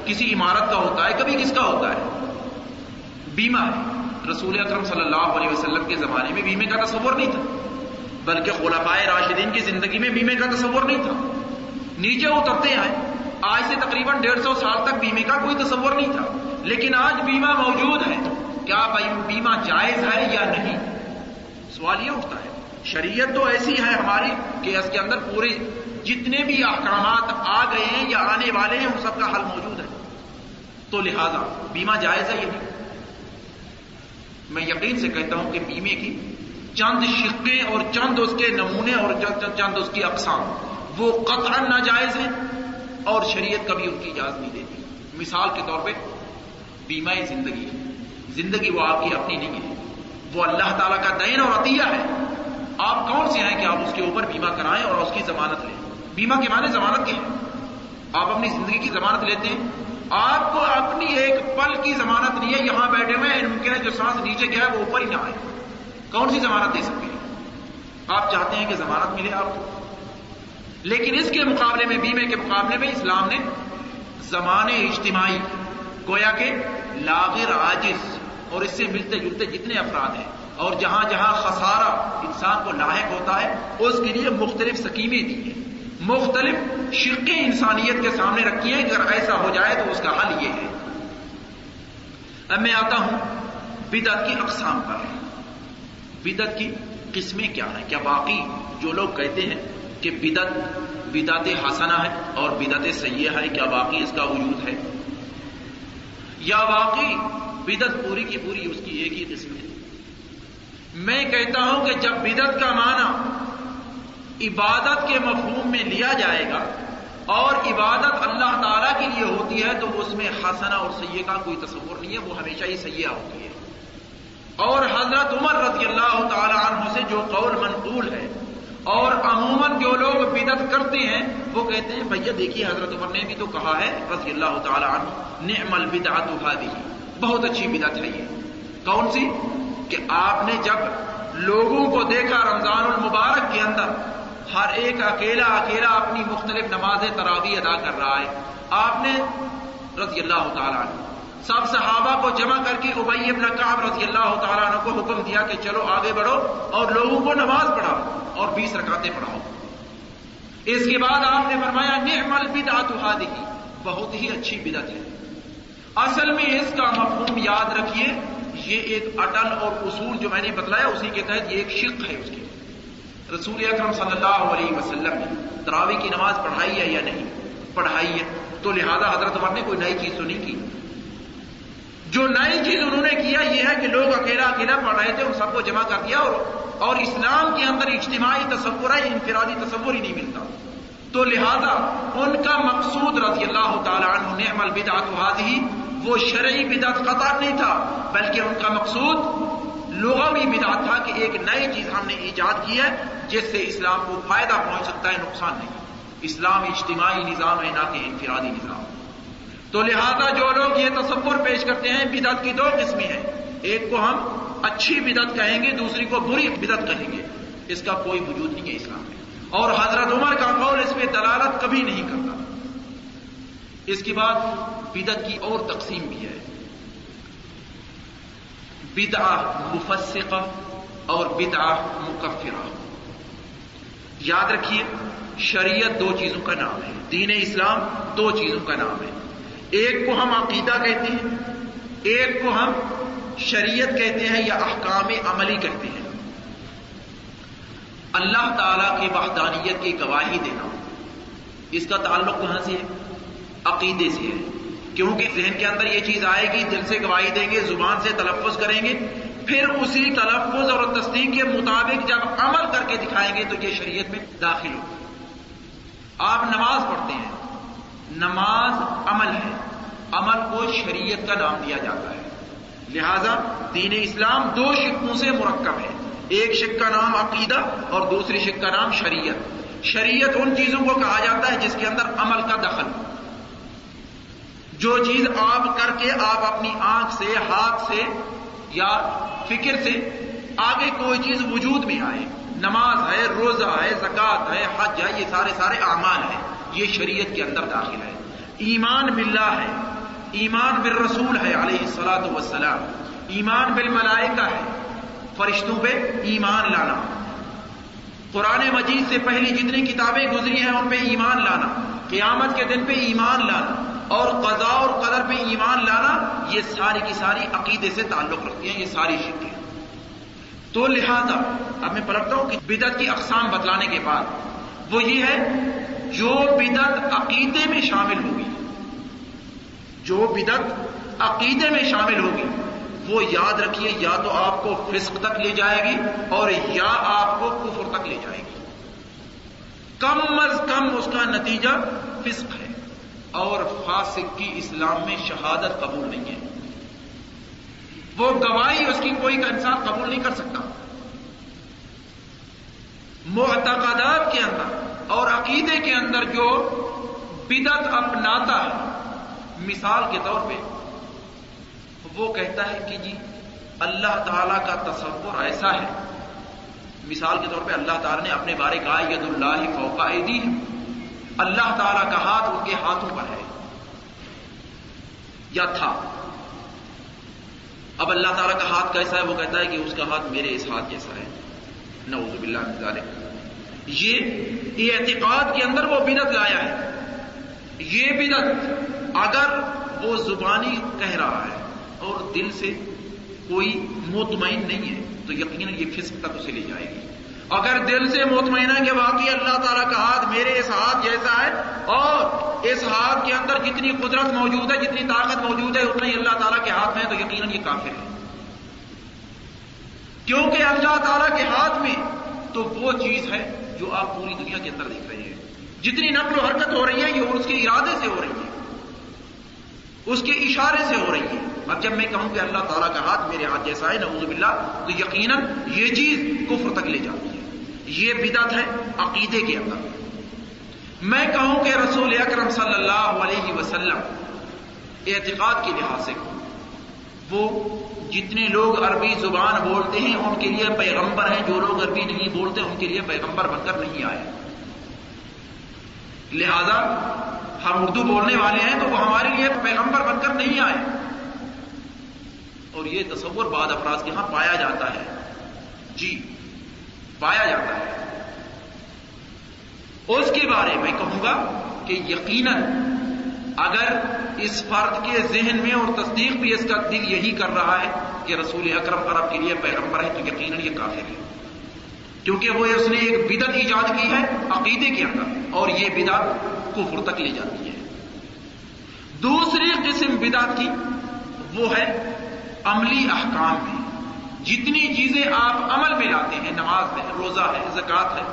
کسی عمارت کا ہوتا ہے، کبھی کس کا ہوتا ہے، بیمہ ہے۔ رسول اکرم صلی اللہ علیہ وسلم کے زمانے میں بیمے کا تصور نہیں تھا، بلکہ خلفائے راشدین کی زندگی میں بیمے کا تصور نہیں تھا، نیچے اترتے آئے۔ آج سے تقریباً 150 سال تک بیمے کا کوئی تصور نہیں تھا، لیکن آج بیمہ موجود ہے۔ کیا بیمہ جائز ہے یا نہیں؟ سوال یہ اٹھتا ہے۔ شریعت تو ایسی ہے ہماری کہ اس کے اندر پورے جتنے بھی احکامات آ گئے ہیں یا آنے والے ہیں ان سب کا حل موجود ہے، تو لہذا بیمہ جائز ہے یا نہیں؟ میں یقین سے کہتا ہوں کہ بیمے کی چند شقیں اور چند اس کے نمونے اور چند اس کی اقسام وہ قطعاً ناجائز ہیں اور شریعت کبھی ان کی اجازت نہیں دیتی۔ مثال کے طور پہ بیمہ زندگی، زندگی وہ آپ کی اپنی نہیں ہے، وہ اللہ تعالیٰ کا دین اور عطیہ ہے۔ آپ کون سے ہیں کہ آپ اس کے اوپر بیمہ کرائیں اور اس کی ضمانت لیں؟ بیمہ کے معنی ضمانت کے ہیں۔ آپ اپنی زندگی کی ضمانت لیتے ہیں، آپ کو اپنی ایک پل کی ضمانت نہیں ہے. یہاں بیٹھے ہوئے ہیں، ممکن ہے جو سانس نیچے گیا ہے وہ اوپر ہی نہ آئے. کون سی ضمانت دے سکتے ہیں؟ آپ چاہتے ہیں کہ ضمانت ملے آپ کو، لیکن اس کے مقابلے میں، بیمے کے مقابلے میں اسلام نے زمان اجتماعی، گویا کہ لاغر، عاجز اور اس سے ملتے جلتے جتنے افراد ہیں اور جہاں جہاں خسارہ انسان کو لاحق ہوتا ہے اس کے لیے مختلف سکیمیں دی ہیں، مختلف شقیں انسانیت کے سامنے رکھی ہیں. اگر ایسا ہو جائے تو اس کا حل یہ ہے. اب میں آتا ہوں بدعت کی اقسام پر. بدعت کی قسمیں کیا ہیں؟ کیا واقعی جو لوگ کہتے ہیں کہ بدعت حسنہ ہے اور بدعت سیئہ ہے، کیا واقعی اس کا وجود ہے، یا واقعی بدعت پوری کی پوری اس کی ایک ہی قسم ہے؟ میں کہتا ہوں کہ جب بدعت کا معنی عبادت کے مفہوم میں لیا جائے گا اور عبادت اللہ تعالیٰ کے لیے ہوتی ہے تو اس میں حسنہ اور سیئہ کا کوئی تصور نہیں ہے، وہ ہمیشہ ہی سیئہ ہوتی ہے. اور حضرت عمر رضی اللہ تعالی عنہ سے جو قول منقول ہے، اور عموماً جو لوگ بدعت کرتے ہیں وہ کہتے ہیں بھیا دیکھیے حضرت عمر نے بھی تو کہا ہے رضی اللہ تعالی عنہ، نعم البدعۃ ھذہ، بہت اچھی بدعت ہے یہ. کون سی؟ کہ آپ نے جب لوگوں کو دیکھا رمضان المبارک کے اندر ہر ایک اکیلا اپنی مختلف نماز تراویح ادا کر رہا ہے، آپ نے رضی اللہ تعالی عنہ سب صحابہ کو جمع کر کے ابی بن کعب رضی اللہ تعالیٰ عنہ کو حکم دیا کہ چلو آگے بڑھو اور لوگوں کو نماز پڑھاؤ اور 20 رکعتیں پڑھاؤ. اس کے بعد آپ نے فرمایا نعم البدعۃ ھذہ، بہت ہی اچھی بدعت ہے. اصل میں اس کا مفہوم یاد رکھیے، یہ ایک اٹل اور اصول جو میں نے بتلایا اسی کے تحت یہ ایک شق ہے اس کی. رسول اکرم صلی اللہ علیہ وسلم نے تراویح کی نماز پڑھائی ہے یا نہیں پڑھائی ہے، تو لہذا حضرت عمر نے کوئی نئی چیز تو نہیں کی. جو نئی چیز انہوں نے کیا یہ ہے کہ لوگ اکیلا پڑھ رہے تھے، ان سب کو جمع کر دیا اور اسلام کے اندر اجتماعی تصور ہے، انفرادی تصور ہی نہیں ملتا. تو لہذا ان کا مقصود رضی اللہ تعالی عنہ نعم البدعۃ ھذہ وہ شرعی بدعت قطعا نہیں تھا، بلکہ ان کا مقصود لغوی بدعت تھا کہ ایک نئی چیز ہم نے ایجاد کی ہے جس سے اسلام کو فائدہ پہنچ سکتا ہے، نقصان نہیں. اسلام اجتماعی نظام ہے، نہ کہ انفرادی نظام. تو لہذا جو لوگ یہ تصور پیش کرتے ہیں، بدعت کی 2 قسمیں ہیں، ایک کو ہم اچھی بدعت کہیں گے، دوسری کو بری بدعت کہیں گے. اس کا کوئی وجود نہیں ہے اسلام میں، اور حضرت عمر کا قول اس پہ دلالت کبھی نہیں کرتا. اس کے بعد بدعت کی اور تقسیم بھی ہے، بدعہ مفسقہ اور بدعہ مکفرہ. یاد رکھیے شریعت 2 چیزوں کا نام ہے، دین اسلام 2 چیزوں کا نام ہے. ایک کو ہم عقیدہ کہتے ہیں، ایک کو ہم شریعت کہتے ہیں یا احکام عملی کہتے ہیں. اللہ تعالیٰ کی وحدانیت کی گواہی دینا، اس کا تعلق کہاں سے ہے؟ عقیدے سے ہے. کیونکہ ذہن کے اندر یہ چیز آئے گی، دل سے گواہی دیں گے، زبان سے تلفظ کریں گے، پھر اسی تلفظ اور تصدیق کے مطابق جب عمل کر کے دکھائیں گے تو یہ شریعت میں داخل ہوگا. آپ نماز پڑھتے ہیں، نماز عمل ہے، عمل کو شریعت کا نام دیا جاتا ہے. لہذا دین اسلام 2 شقوں سے مرکب ہے، ایک شق کا نام عقیدہ اور دوسری شق کا نام شریعت. شریعت ان چیزوں کو کہا جاتا ہے جس کے اندر عمل کا دخل ہو. جو چیز آپ کر کے آپ اپنی آنکھ سے، ہاتھ سے یا فکر سے آگے کوئی چیز وجود میں آئے، نماز ہے، روزہ ہے، زکوٰۃ ہے، حج ہے، یہ سارے اعمال ہیں، یہ شریعت کے اندر داخل ہے. ایمان باللہ ہے، ایمان بالرسول ہے علیہ الصلاۃ والسلام، ایمان بالملائکہ ہے، فرشتوں پہ ایمان لانا، قرآن مجید سے پہلی جتنی کتابیں گزری ہیں ان پہ ایمان لانا، قیامت کے دن پہ ایمان لانا اور قضاء اور قدر پہ ایمان لانا، یہ ساری کی ساری عقیدے سے تعلق رکھتی ہیں، یہ ساری شقیں. تو لہذا اب میں پلٹتا ہوں کہ بدعت کی اقسام بتلانے کے بعد وہ یہ ہے جو بدعت عقیدے میں شامل ہوگی، جو بدعت عقیدے میں شامل ہوگی وہ یاد رکھیے یا تو آپ کو فسق تک لے جائے گی اور یا آپ کو کفر تک لے جائے گی. کم از کم اس کا نتیجہ فسق ہے، اور فاسق کی اسلام میں شہادت قبول نہیں ہے، وہ گواہی اس کی کوئی انسان قبول نہیں کر سکتا. معتقدات کے اندر اور عقیدے کے اندر جو بدعت اپناتا ہے مثال کے طور پہ وہ کہتا ہے کہ جی اللہ تعالیٰ کا تصور ایسا ہے، مثال کے طور پہ اللہ تعالیٰ نے اپنے بارے کہا ید اللہ فوق ایدیہم، اللہ تعالیٰ کا ہاتھ ان کے ہاتھوں پر ہے یا تھا. اب اللہ تعالیٰ کا ہاتھ کیسا ہے؟ وہ کہتا ہے کہ اس کا ہاتھ میرے اس ہاتھ جیسا ہے. نعوذ باللہ من ذالک. یہ اعتقاد کے اندر وہ بدعت لایا ہے. یہ بدعت اگر وہ زبانی کہہ رہا ہے اور دل سے کوئی مطمئن نہیں ہے تو یقیناً یہ فسق تک اسے لے جائے گی. اگر دل سے مطمئن ہے کہ واقعی اللہ تعالیٰ کا ہاتھ میرے اس ہاتھ جیسا ہے اور اس ہاتھ کے اندر جتنی قدرت موجود ہے، جتنی طاقت موجود ہے، اتنا ہی اللہ تعالیٰ کے ہاتھ میں ہے، تو یقیناً یہ کافر ہے. کیونکہ اللہ تعالیٰ کے ہاتھ میں تو وہ چیز ہے جو آپ پوری دنیا کے اندر دیکھ رہے ہیں. جتنی نقل و حرکت ہو رہی ہے یہ اس کے ارادے سے ہو رہی ہے، اس کے اشارے سے ہو رہی ہے. اب جب میں کہوں کہ اللہ تعالیٰ کا ہاتھ میرے ہاتھ جیسا ہے نعوذ باللہ، تو یقیناً یہ چیز کفر تک لے جاتی ہے. یہ بدعت ہے عقیدے کے اندر. میں کہوں کہ رسول اکرم صلی اللہ علیہ وسلم اعتقاد کے لحاظ سے وہ جتنے لوگ عربی زبان بولتے ہیں ان کے لیے پیغمبر ہیں، جو لوگ عربی نہیں بولتے ان کے لیے پیغمبر بن کر نہیں آئے. لہذا ہم اردو بولنے والے ہیں تو وہ ہمارے لیے پیغمبر بن کر نہیں آئے. اور یہ تصور بعض افراد کے ہاں پایا جاتا ہے، جی پایا جاتا ہے. اس کے بارے میں کہوں گا کہ یقیناً اگر اس فرد کے ذہن میں اور تصدیق بھی اس کا دل یہی کر رہا ہے کہ رسول اکرم عرب کے لیے پیغمبر ہے، تو یقیناً یہ کافر ہے. کیونکہ وہ اس نے ایک بدعت ایجاد کی ہے عقیدے کے اندر، اور یہ بدعت کفر تک لے جاتی ہے. دوسری قسم بدعت کی وہ ہے عملی احکام میں. جتنی چیزیں آپ عمل میں لاتے ہیں، نماز ہے، روزہ ہے، زکوٰۃ ہے،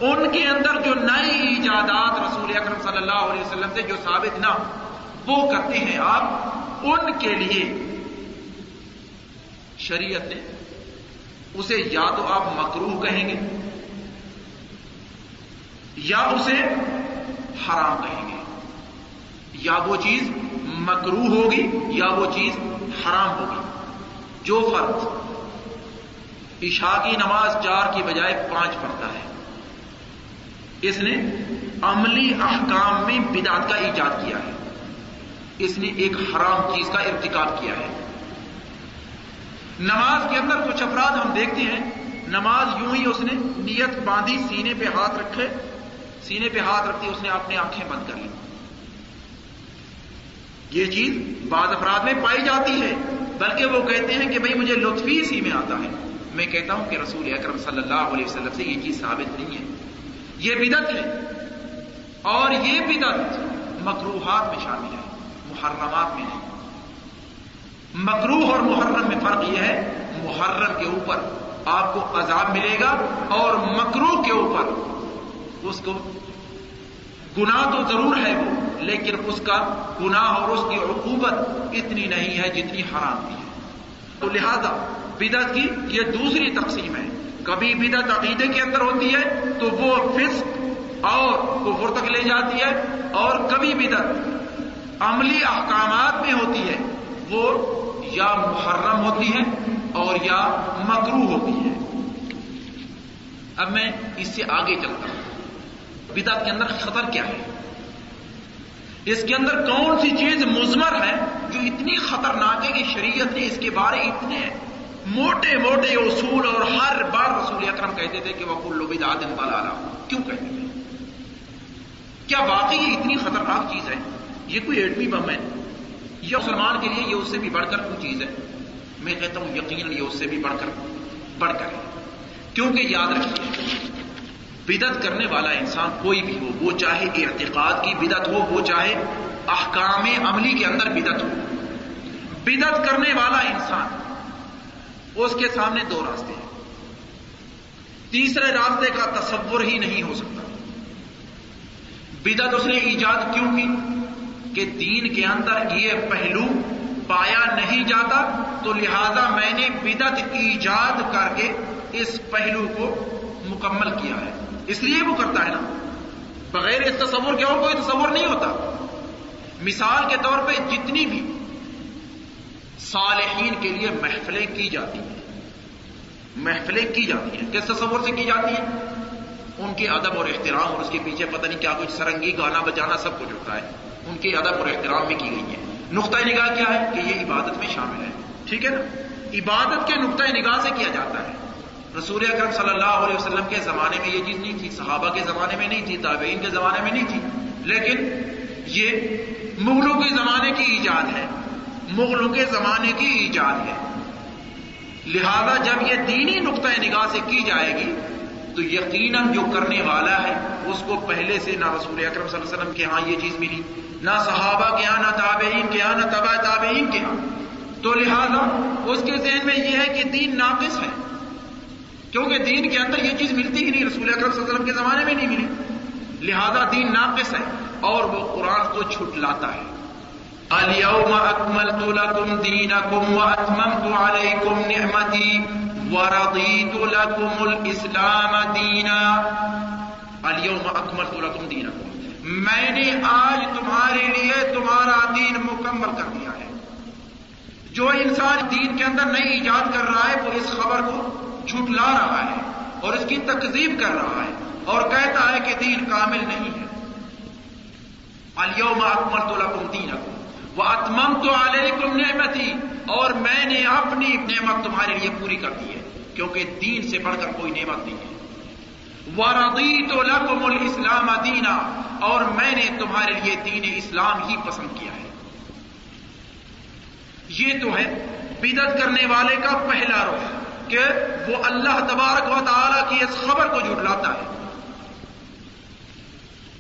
ان کے اندر جو نئی ایجادات رسول اکرم صلی اللہ علیہ وسلم سے جو ثابت نہ وہ کرتے ہیں آپ، ان کے لیے شریعت نے اسے یا تو آپ مکروہ کہیں گے یا اسے حرام کہیں گے. یا وہ چیز مکروہ ہوگی یا وہ چیز حرام ہوگی. جو فرد عشاء کی نماز 4 کی بجائے 5 پڑھتا ہے، اس نے عملی احکام میں بدعت کا ایجاد کیا ہے، اس نے ایک حرام چیز کا ارتکاب کیا ہے. نماز کے اندر کچھ افراد ہم دیکھتے ہیں نماز یوں ہی اس نے نیت باندھی، سینے پہ ہاتھ رکھے، سینے پہ ہاتھ رکھتی اس نے اپنے آنکھیں بند کر لی. یہ چیز بعض افراد میں پائی جاتی ہے، بلکہ وہ کہتے ہیں کہ بھئی مجھے لطفی اسی میں آتا ہے. میں کہتا ہوں کہ رسول اکرم صلی اللہ علیہ وسلم سے یہ چیز ثابت نہیں ہے، یہ بدعت ہے. اور یہ بدعت مکروہات میں شامل ہے، محرمات میں نہیں. مکروہ اور محرم میں فرق یہ ہے، محرم کے اوپر آپ کو عذاب ملے گا اور مکروہ کے اوپر اس کو گناہ تو ضرور ہے وہ، لیکن اس کا گناہ اور اس کی عقوبت اتنی نہیں ہے جتنی حرام کی ہے. تو لہذا بدعت کی یہ دوسری تقسیم ہے. کبھی بدعت عقیدے کے اندر ہوتی ہے تو وہ فسق اور کفر تک لے جاتی ہے، اور کبھی بدعت عملی احکامات میں ہوتی ہے، وہ یا محرم ہوتی ہے اور یا مکروہ ہوتی ہے. اب میں اس سے آگے چلتا ہوں. بدعت کے اندر خطر کیا ہے؟ اس کے اندر کون سی چیز مضمر ہے جو اتنی خطرناک ہے کہ شریعت نے اس کے بارے اتنے موٹے موٹے اصول، اور ہر بار رسول اکرم کہتے تھے کہ وَكُلُّ بِدْعَةٍ ضَلَالَةٍ. کیوں کہتے تھے؟ کیا واقعی یہ اتنی خطرناک چیز ہے؟ یہ کوئی ایٹمی بم ہے؟ یہ مسلمان کے لیے یہ اس سے بھی بڑھ کر کوئی چیز ہے؟ میں کہتا ہوں یقیناً یہ اس سے بھی بڑھ کر ہے. کیونکہ یاد رکھیے، بدعت کرنے والا انسان کوئی بھی ہو، وہ چاہے اعتقاد کی بدعت ہو، وہ چاہے احکام عملی کے اندر بدعت ہو، بدعت کرنے والا انسان اس کے سامنے 2 راستے ہیں. تیسرے راستے کا تصور ہی نہیں ہو سکتا. بدعت اس نے ایجاد کیوں کی؟ کہ دین کے اندر یہ پہلو پایا نہیں جاتا، تو لہذا میں نے بدعت ایجاد کر کے اس پہلو کو مکمل کیا ہے. اس لیے وہ کرتا ہے نا. بغیر اس تصور کے اور کوئی تصور نہیں ہوتا. مثال کے طور پہ جتنی بھی صالحین کے لیے محفلیں کی جاتی ہیں، کس تصور سے کی جاتی ہیں؟ ان کے ادب اور احترام، اور اس کے پیچھے پتہ نہیں کیا کچھ سرنگی گانا بجانا سب کچھ ہوتا ہے، ان کے ادب اور احترام میں کی گئی ہے۔ نقطۂ نگاہ کیا ہے کہ یہ عبادت میں شامل ہے، ٹھیک ہے نا؟ عبادت کے نقطۂ نگاہ سے کیا جاتا ہے۔ رسول اکرم صلی اللہ علیہ وسلم کے زمانے میں یہ چیز نہیں تھی، صحابہ کے زمانے میں نہیں تھی، تابعین کے زمانے میں نہیں تھی، لیکن یہ مغلوں کے زمانے کی ایجاد ہے، لہذا جب یہ دینی نقطۂ نگاہ سے کی جائے گی تو یقیناً جو کرنے والا ہے اس کو پہلے سے نہ رسول اکرم صلی اللہ علیہ وسلم کے ہاں یہ چیز ملی، نہ صحابہ کے ہاں، نہ تابعین کے ہاں، نہ تبع تابعین کے ہاں، تو لہذا اس کے ذہن میں یہ ہے کہ دین ناقص ہے، کیونکہ دین کے اندر یہ چیز ملتی ہی نہیں، رسول اکرم صلی اللہ علیہ وسلم کے زمانے میں نہیں ملی، لہذا دین ناقص ہے اور وہ قرآن کو جھٹلاتا ہے۔ اليوم اکملت لکم دینکم واتممت علیکم نعمتی ورضیت لکم الاسلام دینا۔ اليوم اکملت لکم دینکم، میں نے آج تمہارے لیے تمہارا دین مکمل کر دیا ہے۔ جو انسان دین کے اندر نئی ایجاد کر رہا ہے وہ اس خبر کو جھٹلا رہا ہے اور اس کی تکذیب کر رہا ہے اور کہتا ہے کہ دین کامل نہیں ہے۔ اليوم اکملت لکم دینکم واتممت علیکم نعمتی، اور میں نے اپنی نعمت تمہارے لیے پوری کر دی ہے، کیونکہ دین سے بڑھ کر کوئی نعمت نہیں ہے۔ ورضیت لکم الاسلام دینا، اور میں نے تمہارے لیے دین اسلام ہی پسند کیا ہے۔ یہ تو ہے بدعت کرنے والے کا پہلا رخ کہ وہ اللہ تبارک و تعالیٰ کی اس خبر کو جھٹلاتا ہے۔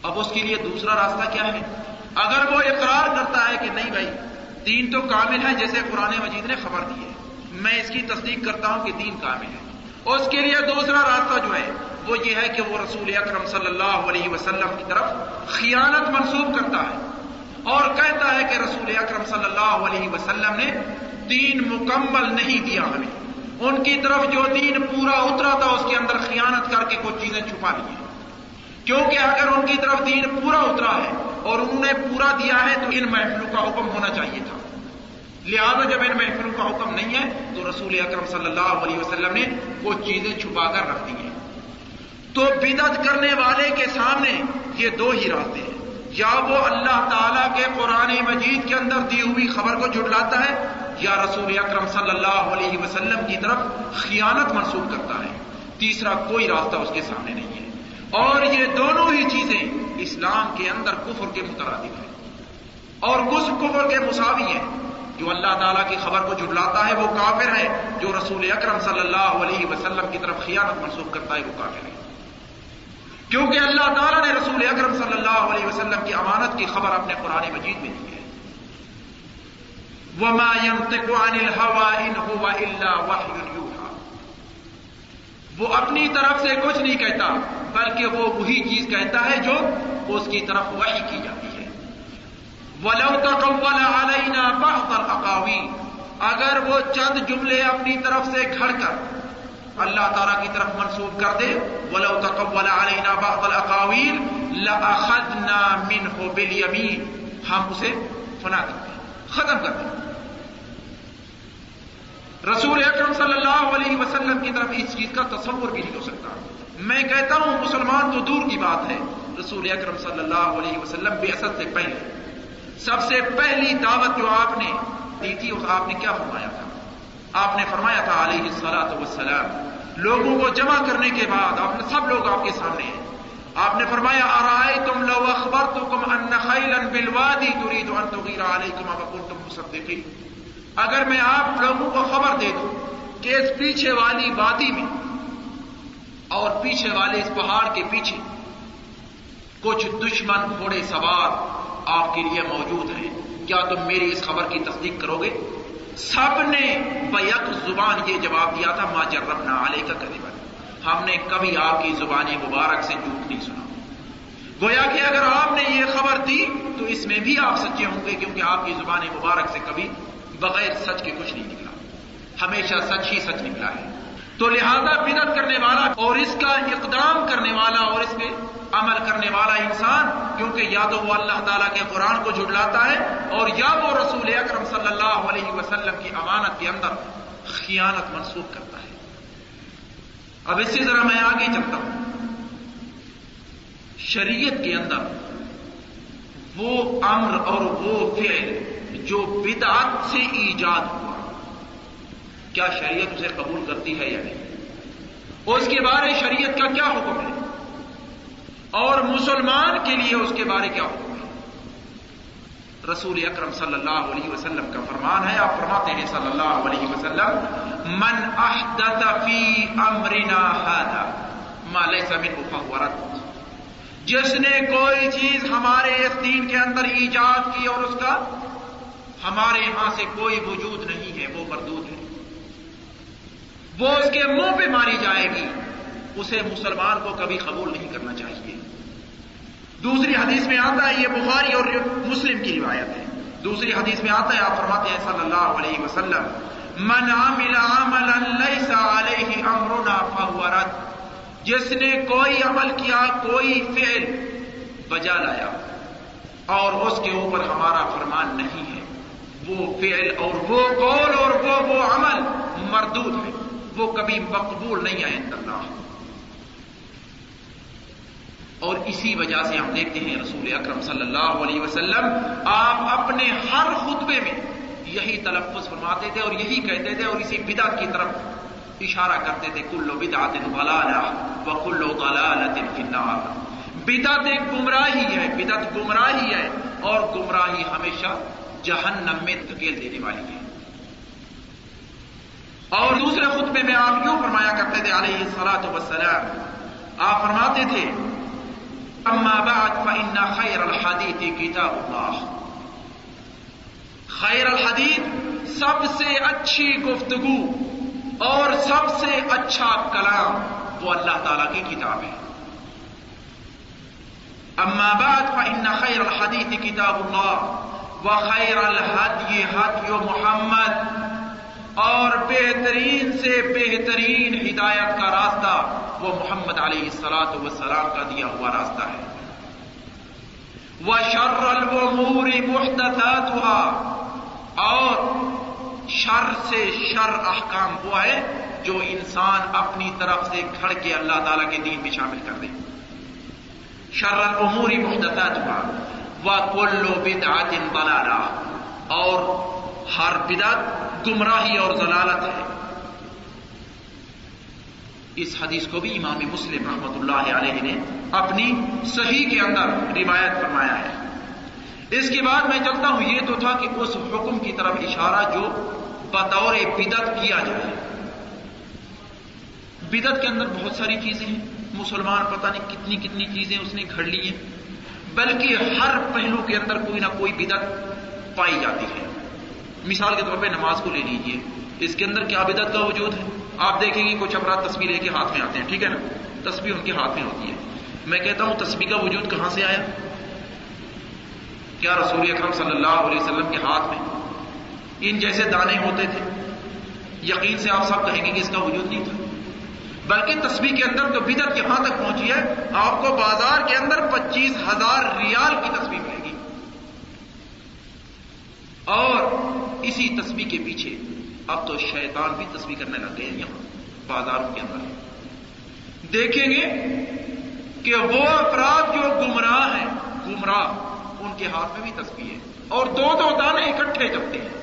اب اس کے لیے دوسرا راستہ کیا ہے؟ اگر وہ اقرار کرتا ہے کہ نہیں بھائی دین تو کامل ہے جیسے قرآن مجید نے خبر دی ہے، میں اس کی تصدیق کرتا ہوں کہ دین کامل ہے، اس کے لیے دوسرا راستہ جو ہے وہ یہ ہے کہ وہ رسول اکرم صلی اللہ علیہ وسلم کی طرف خیانت منسوب کرتا ہے اور کہتا ہے کہ رسول اکرم صلی اللہ علیہ وسلم نے دین مکمل نہیں دیا ہمیں، ان کی طرف جو دین پورا اترا تھا اس کے اندر خیانت کر کے کچھ چیزیں چھپا لی ہیں، کیونکہ اگر ان کی طرف دین پورا اترا ہے اور انہوں نے پورا دیا ہے تو ان محفلوں کا حکم ہونا چاہیے تھا، لہذا جب ان محفلوں کا حکم نہیں ہے تو رسول اکرم صلی اللہ علیہ وسلم نے کچھ چیزیں چھپا کر رکھ دی ہیں۔ تو بدعت کرنے والے کے سامنے یہ دو ہی راستے ہیں، یا وہ اللہ تعالیٰ کے قرآن مجید کے اندر دی ہوئی خبر کو جھٹلاتا ہے یا رسول اکرم صلی اللہ علیہ وسلم کی طرف خیانت منسوب کرتا ہے، تیسرا کوئی راستہ اس کے سامنے نہیں ہے، اور یہ دونوں ہی چیزیں اسلام کے اندر کفر کے مترادف ہیں اور کفر کے مساوی ہیں۔ جو اللہ تعالیٰ کی خبر کو جھٹلاتا ہے وہ کافر ہے، جو رسول اکرم صلی اللہ علیہ وسلم کی طرف خیانت منسوب کرتا ہے وہ کافر ہے، کیونکہ اللہ تعالیٰ نے رسول اکرم صلی اللہ علیہ وسلم کی امانت کی خبر اپنے قرآن مجید میں دی ہے۔ وما ينطق عن الهوى ان هو الا وحي يوحى، وہ اپنی طرف سے کچھ نہیں کہتا بلکہ وہ وہی چیز کہتا ہے جو اس کی طرف وحی کی جاتی ہے۔ وَلَوْ تَقَوَّلَ عَلَيْنَا بَعْضَ الْأَقَاوِيلِ، اگر وہ چند جملے اپنی طرف سے گھڑ کر اللہ تعالیٰ کی طرف منسوب کر دے، وَلَوْ تَقَوَّلَ عَلَيْنَا بَعْضَ الْأَقَاوِيلِ لَأَخَذْنَا مِنْهُ بِالْيَمِينِ، ہم اسے فنا کر دیں، ختم کر دیں۔ رسول اکرم صلی اللہ علیہ وسلم کی طرف اس چیز کا تصور بھی نہیں ہو سکتا۔ میں کہتا ہوں مسلمان تو دور کی بات ہے، رسول اکرم صلی اللہ علیہ وسلم بعثت سے پہلے سب سے پہلی دعوت جو آپ نے دی تھی اس آپ نے کیا فرمایا تھا؟ آپ نے فرمایا تھا علیہ الصلاۃ والسلام، لوگوں کو جمع کرنے کے بعد آپ نے سب لوگ آپ کے سامنے ہیں، آپ نے فرمایا ارائیتم لو اخبرتکم ان خیلا بالوادی ترید ان تغیر علیکم افکنتم مصدقین، اگر میں آپ لوگوں کو خبر دے دوں کہ اس پیچھے والی وادی میں اور پیچھے والے اس پہاڑ کے پیچھے کچھ دشمن گھوڑے سوار آپ کے لیے موجود ہیں، کیا تم میری اس خبر کی تصدیق کرو گے؟ سب نے بیک زبان یہ جواب دیا تھا ما جربنا علیک کذبا، ہم نے کبھی آپ کی زبان مبارک سے جھوٹ نہیں سنا۔ گویا کہ اگر آپ نے یہ خبر دی تو اس میں بھی آپ سچے ہوں گے، کیونکہ آپ کی زبان مبارک سے کبھی بغیر سچ کے کچھ نہیں نکلا، ہمیشہ سچ ہی سچ نکلا ہے۔ تو لہذا بدعت کرنے والا اور اس کا اقدام کرنے والا اور اس پہ عمل کرنے والا انسان، کیونکہ یا تو وہ اللہ تعالیٰ کے قرآن کو جھٹلاتا ہے اور یا وہ رسول اکرم صلی اللہ علیہ وسلم کی امانت کے اندر خیانت منسوخ کرتا ہے۔ اب اس سے ذرا میں آگے چلتا ہوں۔ شریعت کے اندر وہ امر اور وہ فعل جو بدعت سے ایجاد ہوا، کیا شریعت اسے قبول کرتی ہے یا نہیں؟ اس کے بارے شریعت کا کیا حکم ہے اور مسلمان کے لیے اس کے بارے کیا حکم ہے؟ رسول اکرم صلی اللہ علیہ وسلم کا فرمان ہے، آپ فرماتے ہیں صلی اللہ علیہ وسلم، من احدث فی امرنا ھذا ما لیس منہ فہو رد، جس نے کوئی چیز ہمارے اس دین کے اندر ایجاد کی اور اس کا ہمارے ہاں سے کوئی وجود نہیں ہے، وہ مردود ہے، وہ اس کے منہ پہ ماری جائے گی، اسے مسلمان کو کبھی قبول نہیں کرنا چاہیے۔ دوسری حدیث میں آتا ہے، یہ بخاری اور مسلم کی روایت ہے، دوسری حدیث میں آتا ہے، آپ فرماتے ہیں صلی اللہ علیہ وسلم، من عمل عملا لیس علیہ امرنا فہو رد، جس نے کوئی عمل کیا، کوئی فعل بجا لایا اور اس کے اوپر ہمارا فرمان نہیں ہے، وہ فعل اور وہ قول اور وہ عمل مردود ہے، وہ کبھی مقبول نہیں ہے عند اللہ۔ اور اسی وجہ سے ہم دیکھتے ہیں رسول اکرم صلی اللہ علیہ وسلم آپ اپنے ہر خطبے میں یہی تلفظ فرماتے تھے اور یہی کہتے تھے اور اسی بدعت کی طرف اشارہ کرتے تھے، کل بدعت ضلالہ وکل ضلالۃ فی النار۔ بدعت ایک گمراہی ہے، بدعت گمراہی ہے اور گمراہی ہمیشہ جہنم میں دھکیل دینے والی ہے۔ اور دوسرے خطبے میں آپ یوں فرمایا کرتے تھے علیہ الصلاۃ والسلام، آپ فرماتے تھے، اما بعد فإن خیر الحدیث کتاب اللہ، خیر الحدیث سب سے اچھی گفتگو اور سب سے اچھا کلام وہ اللہ تعالیٰ کی کتاب ہے۔ اما بعد فإن خیر الحدیث کتاب اللہ وخیر الہدی ہدی محمد، اور بہترین سے بہترین ہدایت کا راستہ وہ محمد علیہ الصلاۃ والسلام کا دیا ہوا راستہ ہے۔ وشر الامور محدثاتها، اور شر سے شر احکام وہ ہے جو انسان اپنی طرف سے گھڑ کے اللہ تعالیٰ کے دین میں شامل کر دے۔ شر الامور محدثاتها وکل بدعۃ ضلالہ، اور ہر بدعت گمراہی اور ضلالت ہے۔ اس حدیث کو بھی امام مسلم رحمۃ اللہ علیہ نے اپنی صحیح کے اندر روایت فرمایا ہے۔ اس کے بعد میں چلتا ہوں، یہ تو تھا کہ اس حکم کی طرف اشارہ جو بطور بدعت کیا جائے۔ بدعت کے اندر بہت ساری چیزیں ہیں، مسلمان پتہ نہیں کتنی کتنی چیزیں اس نے گھڑ لی ہیں، بلکہ ہر پہلو کے اندر کوئی نہ کوئی بدعت پائی جاتی ہے۔ مثال کے طور پہ نماز کو لے لیجیے، اس کے اندر کیا بدعت کا وجود ہے؟ آپ دیکھیں گے کچھ افراد تسبیح لے کے ہاتھ میں آتے ہیں، ٹھیک ہے نا، تسبیح ان کے ہاتھ میں ہوتی ہے۔ میں کہتا ہوں تسبیح کا وجود کہاں سے آیا؟ کیا رسول اکرم صلی اللہ علیہ وسلم کے ہاتھ میں ان جیسے دانے ہوتے تھے؟ یقین سے آپ سب کہیں گے کہ اس کا وجود نہیں تھا، بلکہ تسبیح کے اندر تو بدعت یہاں تک پہنچی ہے، آپ کو بازار کے اندر 25,000 ریال کی تسبیح ملے گی، اور اسی تسبیح کے پیچھے اب تو شیطان بھی تسبیح کرنے لگ گئے ہیں۔ یہاں بازاروں کے اندر دیکھیں گے کہ وہ افراد جو گمراہ ہیں، گمراہ، ان کے ہاتھ میں بھی تسبیح ہے اور دو دانے اکٹھے چلتے ہیں،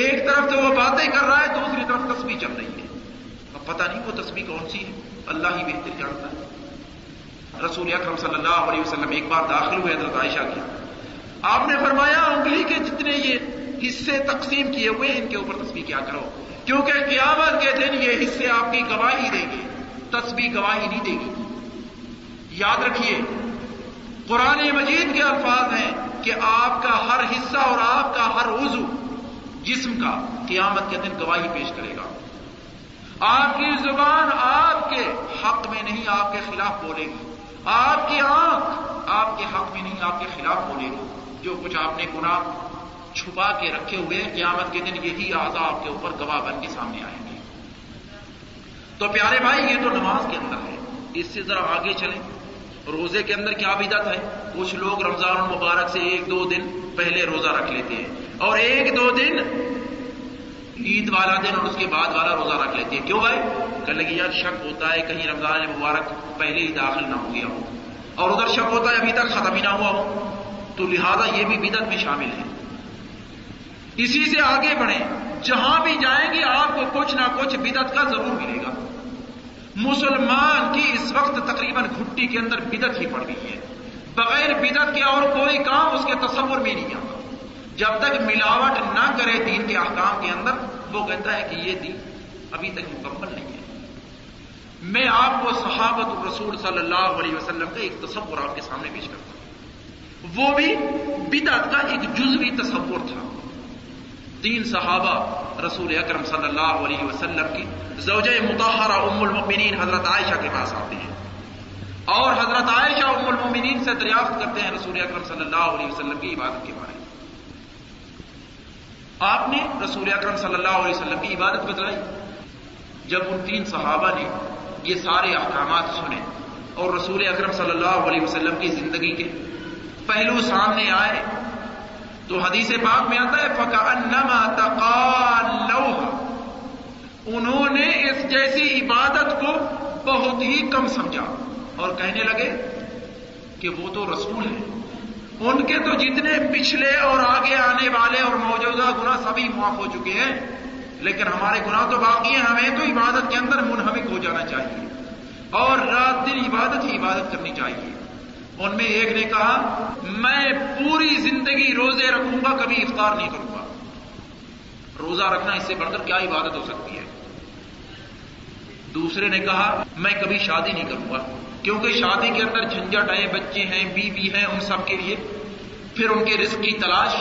ایک طرف تو وہ باتیں کر رہا ہے، دوسری طرف تسبیح چل رہی ہے۔ اب پتہ نہیں وہ تسبیح کون سی ہے، اللہ ہی بہتر جانتا ہے۔ رسول اکرم صلی اللہ علیہ وسلم ایک بار داخل ہوئے حضرت عائشہ کے، آپ نے فرمایا انگلی کے جتنے یہ حصے تقسیم کیے ہوئے ان کے اوپر تسبیح کیا کرو، کیونکہ قیامت کے دن یہ حصے آپ کی گواہی دیں گے، تسبیح گواہی نہیں دے گی۔ یاد رکھیے قرآن مجید کے الفاظ ہیں کہ آپ کا ہر حصہ اور آپ کا ہر عضو جسم کا قیامت کے دن گواہی پیش کرے گا۔ آپ کی زبان آپ کے حق میں نہیں آپ کے خلاف بولے گی، آپ کی آنکھ آپ کے حق میں نہیں آپ کے خلاف بولے گی۔ جو کچھ آپ نے گناہ چھپا کے رکھے ہوئے ہیں، قیامت کے دن یہی اعضاء آپ کے اوپر گواہ بن کے سامنے آئیں گے۔ تو پیارے بھائی یہ تو نماز کے اندر ہے. اس سے ذرا آگے چلیں. روزے کے اندر کیا بدعت ہے؟ کچھ لوگ رمضان المبارک سے 1-2 دن پہلے روزہ رکھ لیتے ہیں اور 1-2 دن عید والا دن اور اس کے بعد والا روزہ رکھ لیتے ہیں. کیوں بھائی؟ کہ لگی یار شک ہوتا ہے کہیں رمضان مبارک پہلے ہی داخل نہ ہو گیا ہو اور ادھر شک ہوتا ہے ابھی تک ختم ہی نہ ہوا ہو، تو لہذا یہ بھی بدعت میں شامل ہے. اسی سے آگے بڑھیں. جہاں بھی جائیں گے آپ کو کچھ نہ کچھ بدعت کا ضرور ملے گا. مسلمان کی اس وقت تقریباً گھٹی کے اندر بدعت ہی پڑ گئی ہے. بغیر بدعت کے اور کوئی کام اس کے تصور میں نہیں آتا. جب تک ملاوٹ نہ کرے دین کے احکام کے اندر وہ کہتا ہے کہ یہ دین ابھی تک مکمل نہیں ہے. میں آپ کو صحابۃ الرسول صلی اللہ علیہ وسلم کا ایک تصور آپ کے سامنے پیش کرتا ہوں. وہ بھی بدعت کا ایک جزوی تصور تھا. 3 صحابہ رسول اکرم صلی اللہ علیہ وسلم کی زوجہ مطہرہ ام المؤمنین حضرت عائشہ کے پاس آتے ہیں اور حضرت عائشہ ام المؤمنین سے دریافت کرتے ہیں رسول اکرم صلی اللہ علیہ وسلم کی عبادت کے بارے میں. آپ نے رسول اکرم صلی اللہ علیہ وسلم کی عبادت بتلائی. جب ان 3 صحابہ نے یہ سارے احکامات سنے اور رسول اکرم صلی اللہ علیہ وسلم کی زندگی کے پہلو سامنے آئے تو حدیث پاک میں آتا ہے فَكَأَنَّمَا تَقَالَّوْهَا. انہوں نے اس جیسی عبادت کو بہت ہی کم سمجھا اور کہنے لگے کہ وہ تو رسول ہیں، ان کے تو جتنے پچھلے اور آگے آنے والے اور موجودہ گناہ سبھی معاف ہو چکے ہیں، لیکن ہمارے گناہ تو باقی ہیں. ہمیں تو عبادت کے اندر منہمک ہو جانا چاہیے اور رات دن عبادت ہی عبادت کرنی چاہیے. ان میں ایک نے کہا میں پوری زندگی روزے رکھوں گا، کبھی افطار نہیں کروں گا. روزہ رکھنا اس سے بڑھ کر کیا عبادت ہو سکتی ہے. دوسرے نے کہا میں کبھی شادی نہیں کروں گا کیونکہ شادی کے اندر جھنجھٹ ہے، بچے ہیں، بیوی ہیں، ان سب کے لیے پھر ان کے رزق کی تلاش.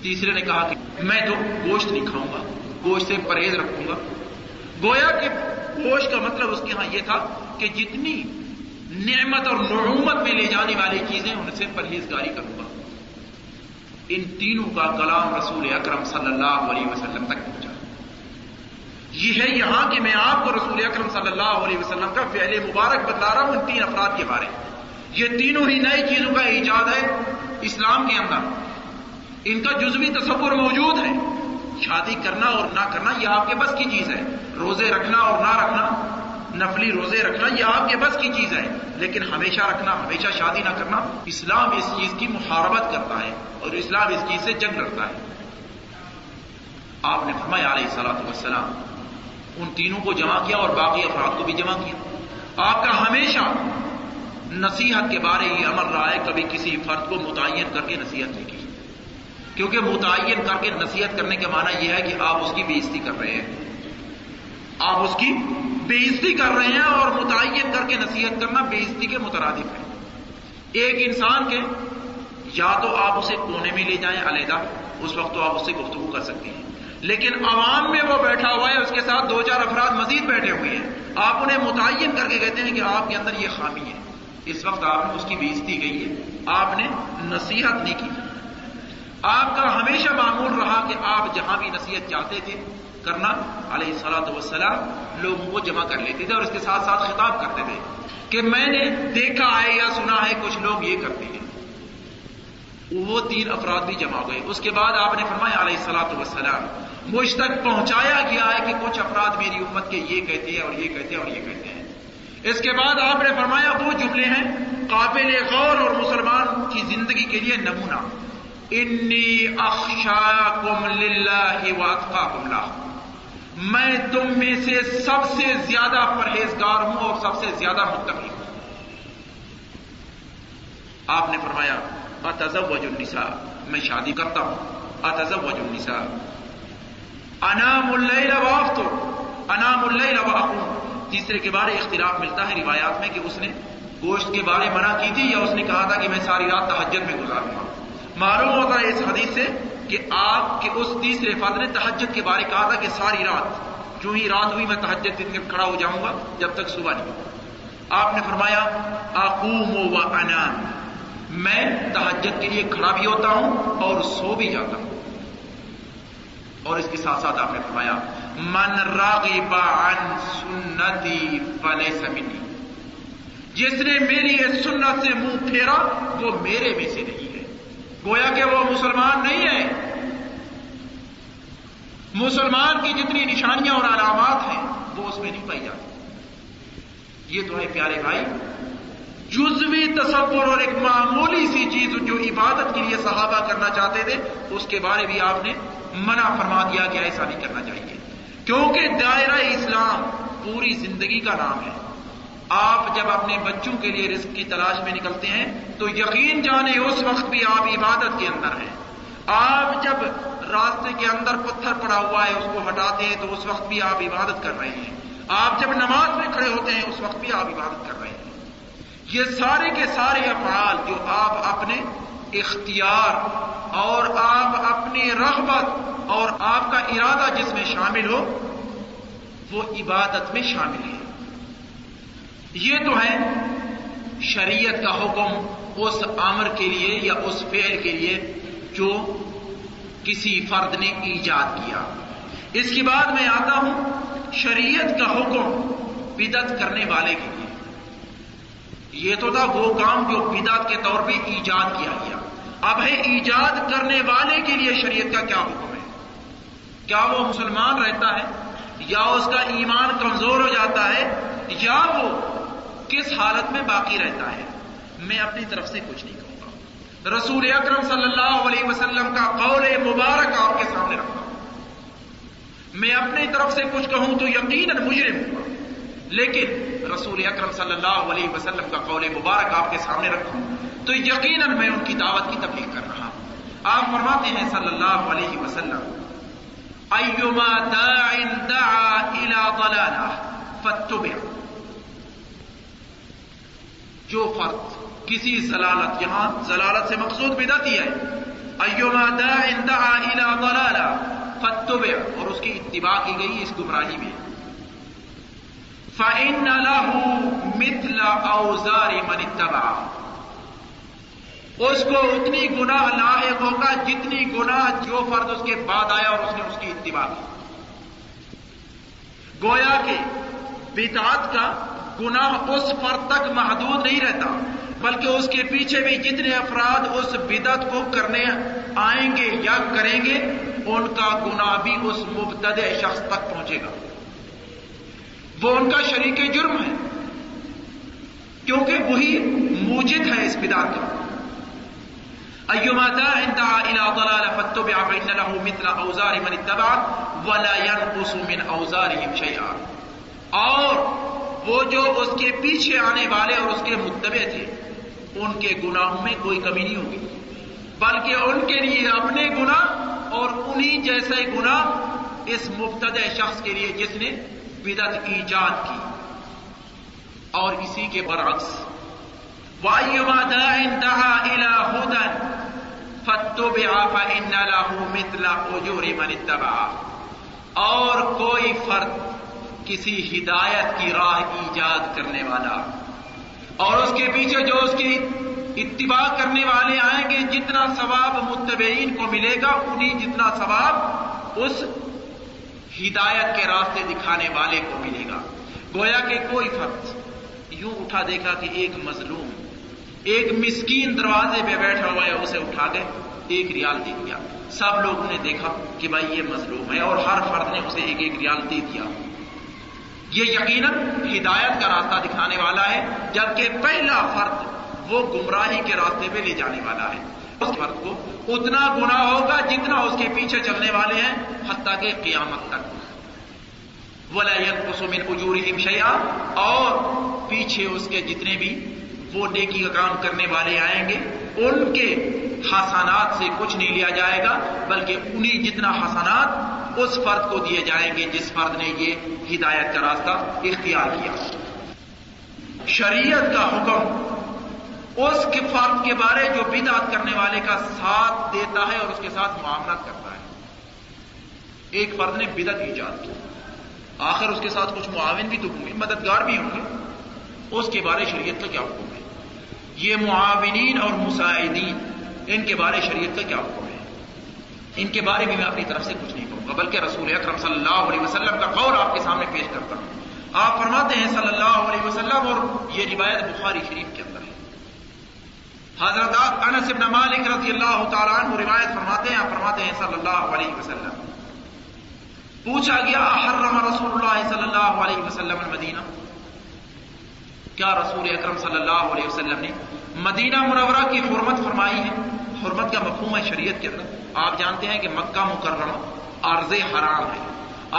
تیسرے نے کہا کہ میں تو گوشت نہیں کھاؤں گا، گوشت سے پرہیز رکھوں گا. گویا کہ گوشت کا مطلب اس کے ہاں یہ تھا کہ جتنی نعمت اور نعومت میں لے جانے والی چیزیں ان سے پرہیزگاری کروں گا. ان تینوں کا کلام رسول اکرم صلی اللہ علیہ وسلم تک پہنچا. یہ ہے یہاں کہ میں آپ کو رسول اکرم صلی اللہ علیہ وسلم کا فعل مبارک بتلا رہا ہوں ان 3 افراد کے بارے میں. یہ تینوں ہی نئی چیزوں کا ایجاد ہے اسلام کے اندر. ان کا جزوی تصور موجود ہے. شادی کرنا اور نہ کرنا یہ آپ کے بس کی چیز ہے. روزے رکھنا اور نہ رکھنا، نفلی روزے رکھنا یہ آپ کے بس کی چیز ہے. لیکن ہمیشہ رکھنا، ہمیشہ شادی نہ کرنا، اسلام اس چیز کی محاربت کرتا ہے اور اسلام اس چیز سے جنگ لڑتا ہے. آپ نے فرمایا علیہ الصلوۃ والسلام ان تینوں کو جمع کیا اور باقی افراد کو بھی جمع کیا. آپ کا ہمیشہ نصیحت کے بارے یہ عمل رہا ہے، کبھی کسی فرد کو متعین کر کے نصیحت نہیں کی، کیونکہ متعین کر کے نصیحت کرنے کا معنی یہ ہے کہ آپ اس کی بے عزتی کر رہے ہیں. آپ اس کی بے عزتی کر رہے ہیں اور متعین کر کے نصیحت کرنا بے عزتی کے مترادف ہے. ایک انسان کے یا تو آپ اسے کونے میں لے جائیں علیحدہ، اس وقت تو آپ اس سے گفتگو کر سکتے ہیں، لیکن عوام میں وہ بیٹھا ہوا ہے، اس کے ساتھ 2-4 افراد مزید بیٹھے ہوئے ہیں، آپ انہیں متعین کر کے کہتے ہیں کہ آپ کے اندر یہ خامی ہے. اس وقت آپ نے اس کی بے عزتی کی ہے، آپ نے نصیحت نہیں کی. آپ کا ہمیشہ معمول رہا کہ آپ جہاں بھی نصیحت چاہتے تھے کرنا علیہ الصلوۃ والسلام لوگوں کو جمع کر لیتے تھے اور اس کے ساتھ ساتھ خطاب کرتے تھے کہ میں نے دیکھا ہے یا سنا ہے کچھ لوگ یہ کرتے ہیں. وہ 3 افراد بھی جمع ہوئے. اس کے بعد آپ نے فرمایا علیہ الصلوۃ والسلام مجھ تک پہنچایا گیا ہے کہ کچھ افراد میری امت کے یہ کہتے ہیں اور یہ کہتے ہیں اور یہ کہتے ہیں. اس کے بعد آپ نے فرمایا وہ جملے ہیں قابل غور اور مسلمان کی زندگی کے لیے نمونہ. انی اخشاکم للہ واتقاکم لہ، میں تم میں سے سب سے زیادہ پرہیزگار ہوں اور سب سے زیادہ متقی ہوں. آپ نے فرمایا اتزوج النساء، میں شادی کرتا ہوں. اتزوج النساء، انام اللیل وافطر، انام اللیل واقوم. تیسرے کے بارے اختلاف ملتا ہے روایات میں کہ اس نے گوشت کے بارے منع کی تھی یا اس نے کہا تھا کہ میں ساری رات تہجد میں گزاروں گا. معلوم ہوتا ہے اس حدیث سے کہ آپ کے اس تیسرے فرد نے تہجد کے بارے کہا تھا کہ ساری رات، جو ہی رات ہوئی میں تہجد کے لیے کھڑا ہو جاؤں گا جب تک صبح نہیں ہوگا. آپ نے فرمایا اقوم و انام، میں تہجد کے لیے کھڑا بھی ہوتا ہوں اور سو بھی جاتا ہوں. اور اس کے ساتھ ساتھ آپ نے فرمایا من راغب عن سنتی فلیس منی، جس نے میری اس سنت سے منہ پھیرا وہ میرے میں سے نہیں ہے. گویا کہ وہ مسلمان نہیں ہے. مسلمان کی جتنی نشانیاں اور علامات ہیں وہ اس میں نہیں پائی جاتی. یہ تو ہے پیارے بھائی جزوی تصور اور ایک معمولی سی چیز جو عبادت کے لیے صحابہ کرنا چاہتے تھے اس کے بارے بھی آپ نے منع فرما دیا کہ ایسا نہیں کرنا چاہیے، کیونکہ دائرہ اسلام پوری زندگی کا نام ہے. آپ جب اپنے بچوں کے لیے رزق کی تلاش میں نکلتے ہیں تو یقین جانے اس وقت بھی آپ عبادت کے اندر ہیں. آپ جب راستے کے اندر پتھر پڑا ہوا ہے اس کو ہٹاتے ہیں تو اس وقت بھی آپ عبادت کر رہے ہیں. آپ جب نماز میں کھڑے ہوتے ہیں اس وقت بھی آپ عبادت کر رہے ہیں. یہ سارے کے سارے افعال جو آپ اپنے اختیار اور آپ اپنی رغبت اور آپ کا ارادہ جس میں شامل ہو وہ عبادت میں شامل ہے. یہ تو ہے شریعت کا حکم اس امر کے لیے یا اس فعل کے لیے جو کسی فرد نے ایجاد کیا. اس کے بعد میں آتا ہوں شریعت کا حکم بدعت کرنے والے کے لیے. یہ تو تھا وہ کام جو بدعت کے طور پہ ایجاد کیا گیا. اب ہے ایجاد کرنے والے کے لیے شریعت کا کیا حکم ہے. کیا وہ مسلمان رہتا ہے یا اس کا ایمان کمزور ہو جاتا ہے یا وہ کس حالت میں باقی رہتا ہے. میں اپنی طرف سے کچھ نہیں کہوں گا. رسول اکرم صلی اللہ علیہ وسلم کا قول مبارک آپ کے سامنے رکھتا ہوں. میں اپنی طرف سے کچھ کہوں تو یقیناً مجرم ہوں، لیکن رسول اکرم صلی اللہ علیہ وسلم کا قول مبارک آپ کے سامنے رکھوں تو یقیناً میں ان کی دعوت کی تبلیغ کر رہا ہوں. آپ فرماتے ہیں صلی اللہ علیہ وسلم ایما داع دعا الى ضلالہ فاتبع. جو فرد کسی ضلالت، یہاں ضلالت سے مقصود بدعت ہی ہے، ایما داع دعا الى ضلالہ فاتبع، اور اس کی اتباع کی گئی اس گمراہی میں. فإن له مثل اوزار من اتبع، اس کو اتنی گناہ لاحق ہوگا جتنی گناہ جو فرد اس کے بعد آیا اور اس نے اس کی اتباع کی. گویا کہ بدعت کا گناہ اس فرد تک محدود نہیں رہتا بلکہ اس کے پیچھے بھی جتنے افراد اس بدعت کو کرنے آئیں گے یا کریں گے ان کا گناہ بھی اس مبتدع شخص تک پہنچے گا. وہ ان کا شریک جرم ہے کیونکہ وہی موجد ہے اس بدعت کا. ایما داع دعا الى ضلالہ فاتبع فإن له مثل اوزار من اتبع ولا ينقص من اوزارهم شيئا. اور وہ جو اس کے پیچھے آنے والے اور اس کے متبع تھے ان کے گناہوں میں کوئی کمی نہیں ہوگی بلکہ ان کے لیے اپنے گناہ اور انہی جیسے گناہ اس مبتدع شخص کے لیے جس نے بدعت ایجاد کی. اور اسی کے برعکس وَأَيُّمَا دَاعٍ دَعَا إِلَىٰ هُدًى فَاتَّبِعَ فَإِنَّ لَهُ مِثْلَ أُجُورِ مَنِ اتَّبَعَ. اور کوئی فرد کسی ہدایت کی راہ ایجاد کرنے والا اور اس کے پیچھے جو اس کی اتباع کرنے والے آئیں گے جتنا ثواب متبعین کو ملے گا انہی جتنا ثواب اس ہدایت کے راستے دکھانے والے کو ملے گا. گویا کہ کوئی فرد یوں اٹھا دیکھا کہ ایک مظلوم ایک مسکین دروازے پہ بیٹھا ہوا ہے اسے اٹھا کے 1 ریال دے دیا. سب لوگوں نے دیکھا کہ بھائی یہ مظلوم ہے اور ہر فرد نے اسے 1 ریال دے دیا. یہ یقیناً ہدایت کا راستہ دکھانے والا ہے جبکہ پہلا فرد وہ گمراہی کے راستے پہ لے جانے والا ہے. اس فرد کو اتنا گناہ ہوگا جتنا اس کے پیچھے چلنے والے ہیں حتیٰ کہ قیامت تک. وَلَا يَنْقُصُ مِنْ أُجُورِهِمْ شَيْئًا. اور پیچھے اس کے جتنے بھی وہ نیکی کا کام کرنے والے آئیں گے ان کے حسنات سے کچھ نہیں لیا جائے گا بلکہ انہی جتنا حسنات اس فرد کو دیے جائیں گے جس فرد نے یہ ہدایت کا راستہ اختیار کیا. شریعت کا حکم اس کے فرد کے بارے جو بدعت کرنے والے کا ساتھ دیتا ہے اور اس کے ساتھ معاملات کرتا ہے. ایک فرد نے بدعت ایجاد کی، آخر اس کے ساتھ کچھ معاون بھی تو ہوں گے، مددگار بھی ہوں گے. اس کے بارے شریعت کا کیا حکم ہے؟ یہ معاونین اور مساعدین ان کے بارے شریعت کا کیا حکم ہے؟ ان کے بارے میں اپنی طرف سے کچھ نہیں کہوں گا. بلکہ رسول اکرم صلی اللہ علیہ وسلم کا قول آپ کے سامنے پیش کرتا ہوں. آپ فرماتے ہیں صلی اللہ علیہ وسلم، اور یہ روایت بخاری شریف کے اندر ہے، حضرت انس بن مالک رضی اللہ تعالیٰ عنہ روایت فرماتے ہیں، آپ فرماتے ہیں صلی اللہ علیہ وسلم، پوچھا گیا حرم رسول اللہ صلی اللہ علیہ وسلم المدینہ، کیا رسول اکرم صلی اللہ علیہ وسلم نے مدینہ منورہ کی حرمت فرمائی ہے؟ حرمت کا مفہوم ہے شریعت کے اندر. آپ جانتے ہیں کہ مکہ مکرمہ ارض حرام ہے.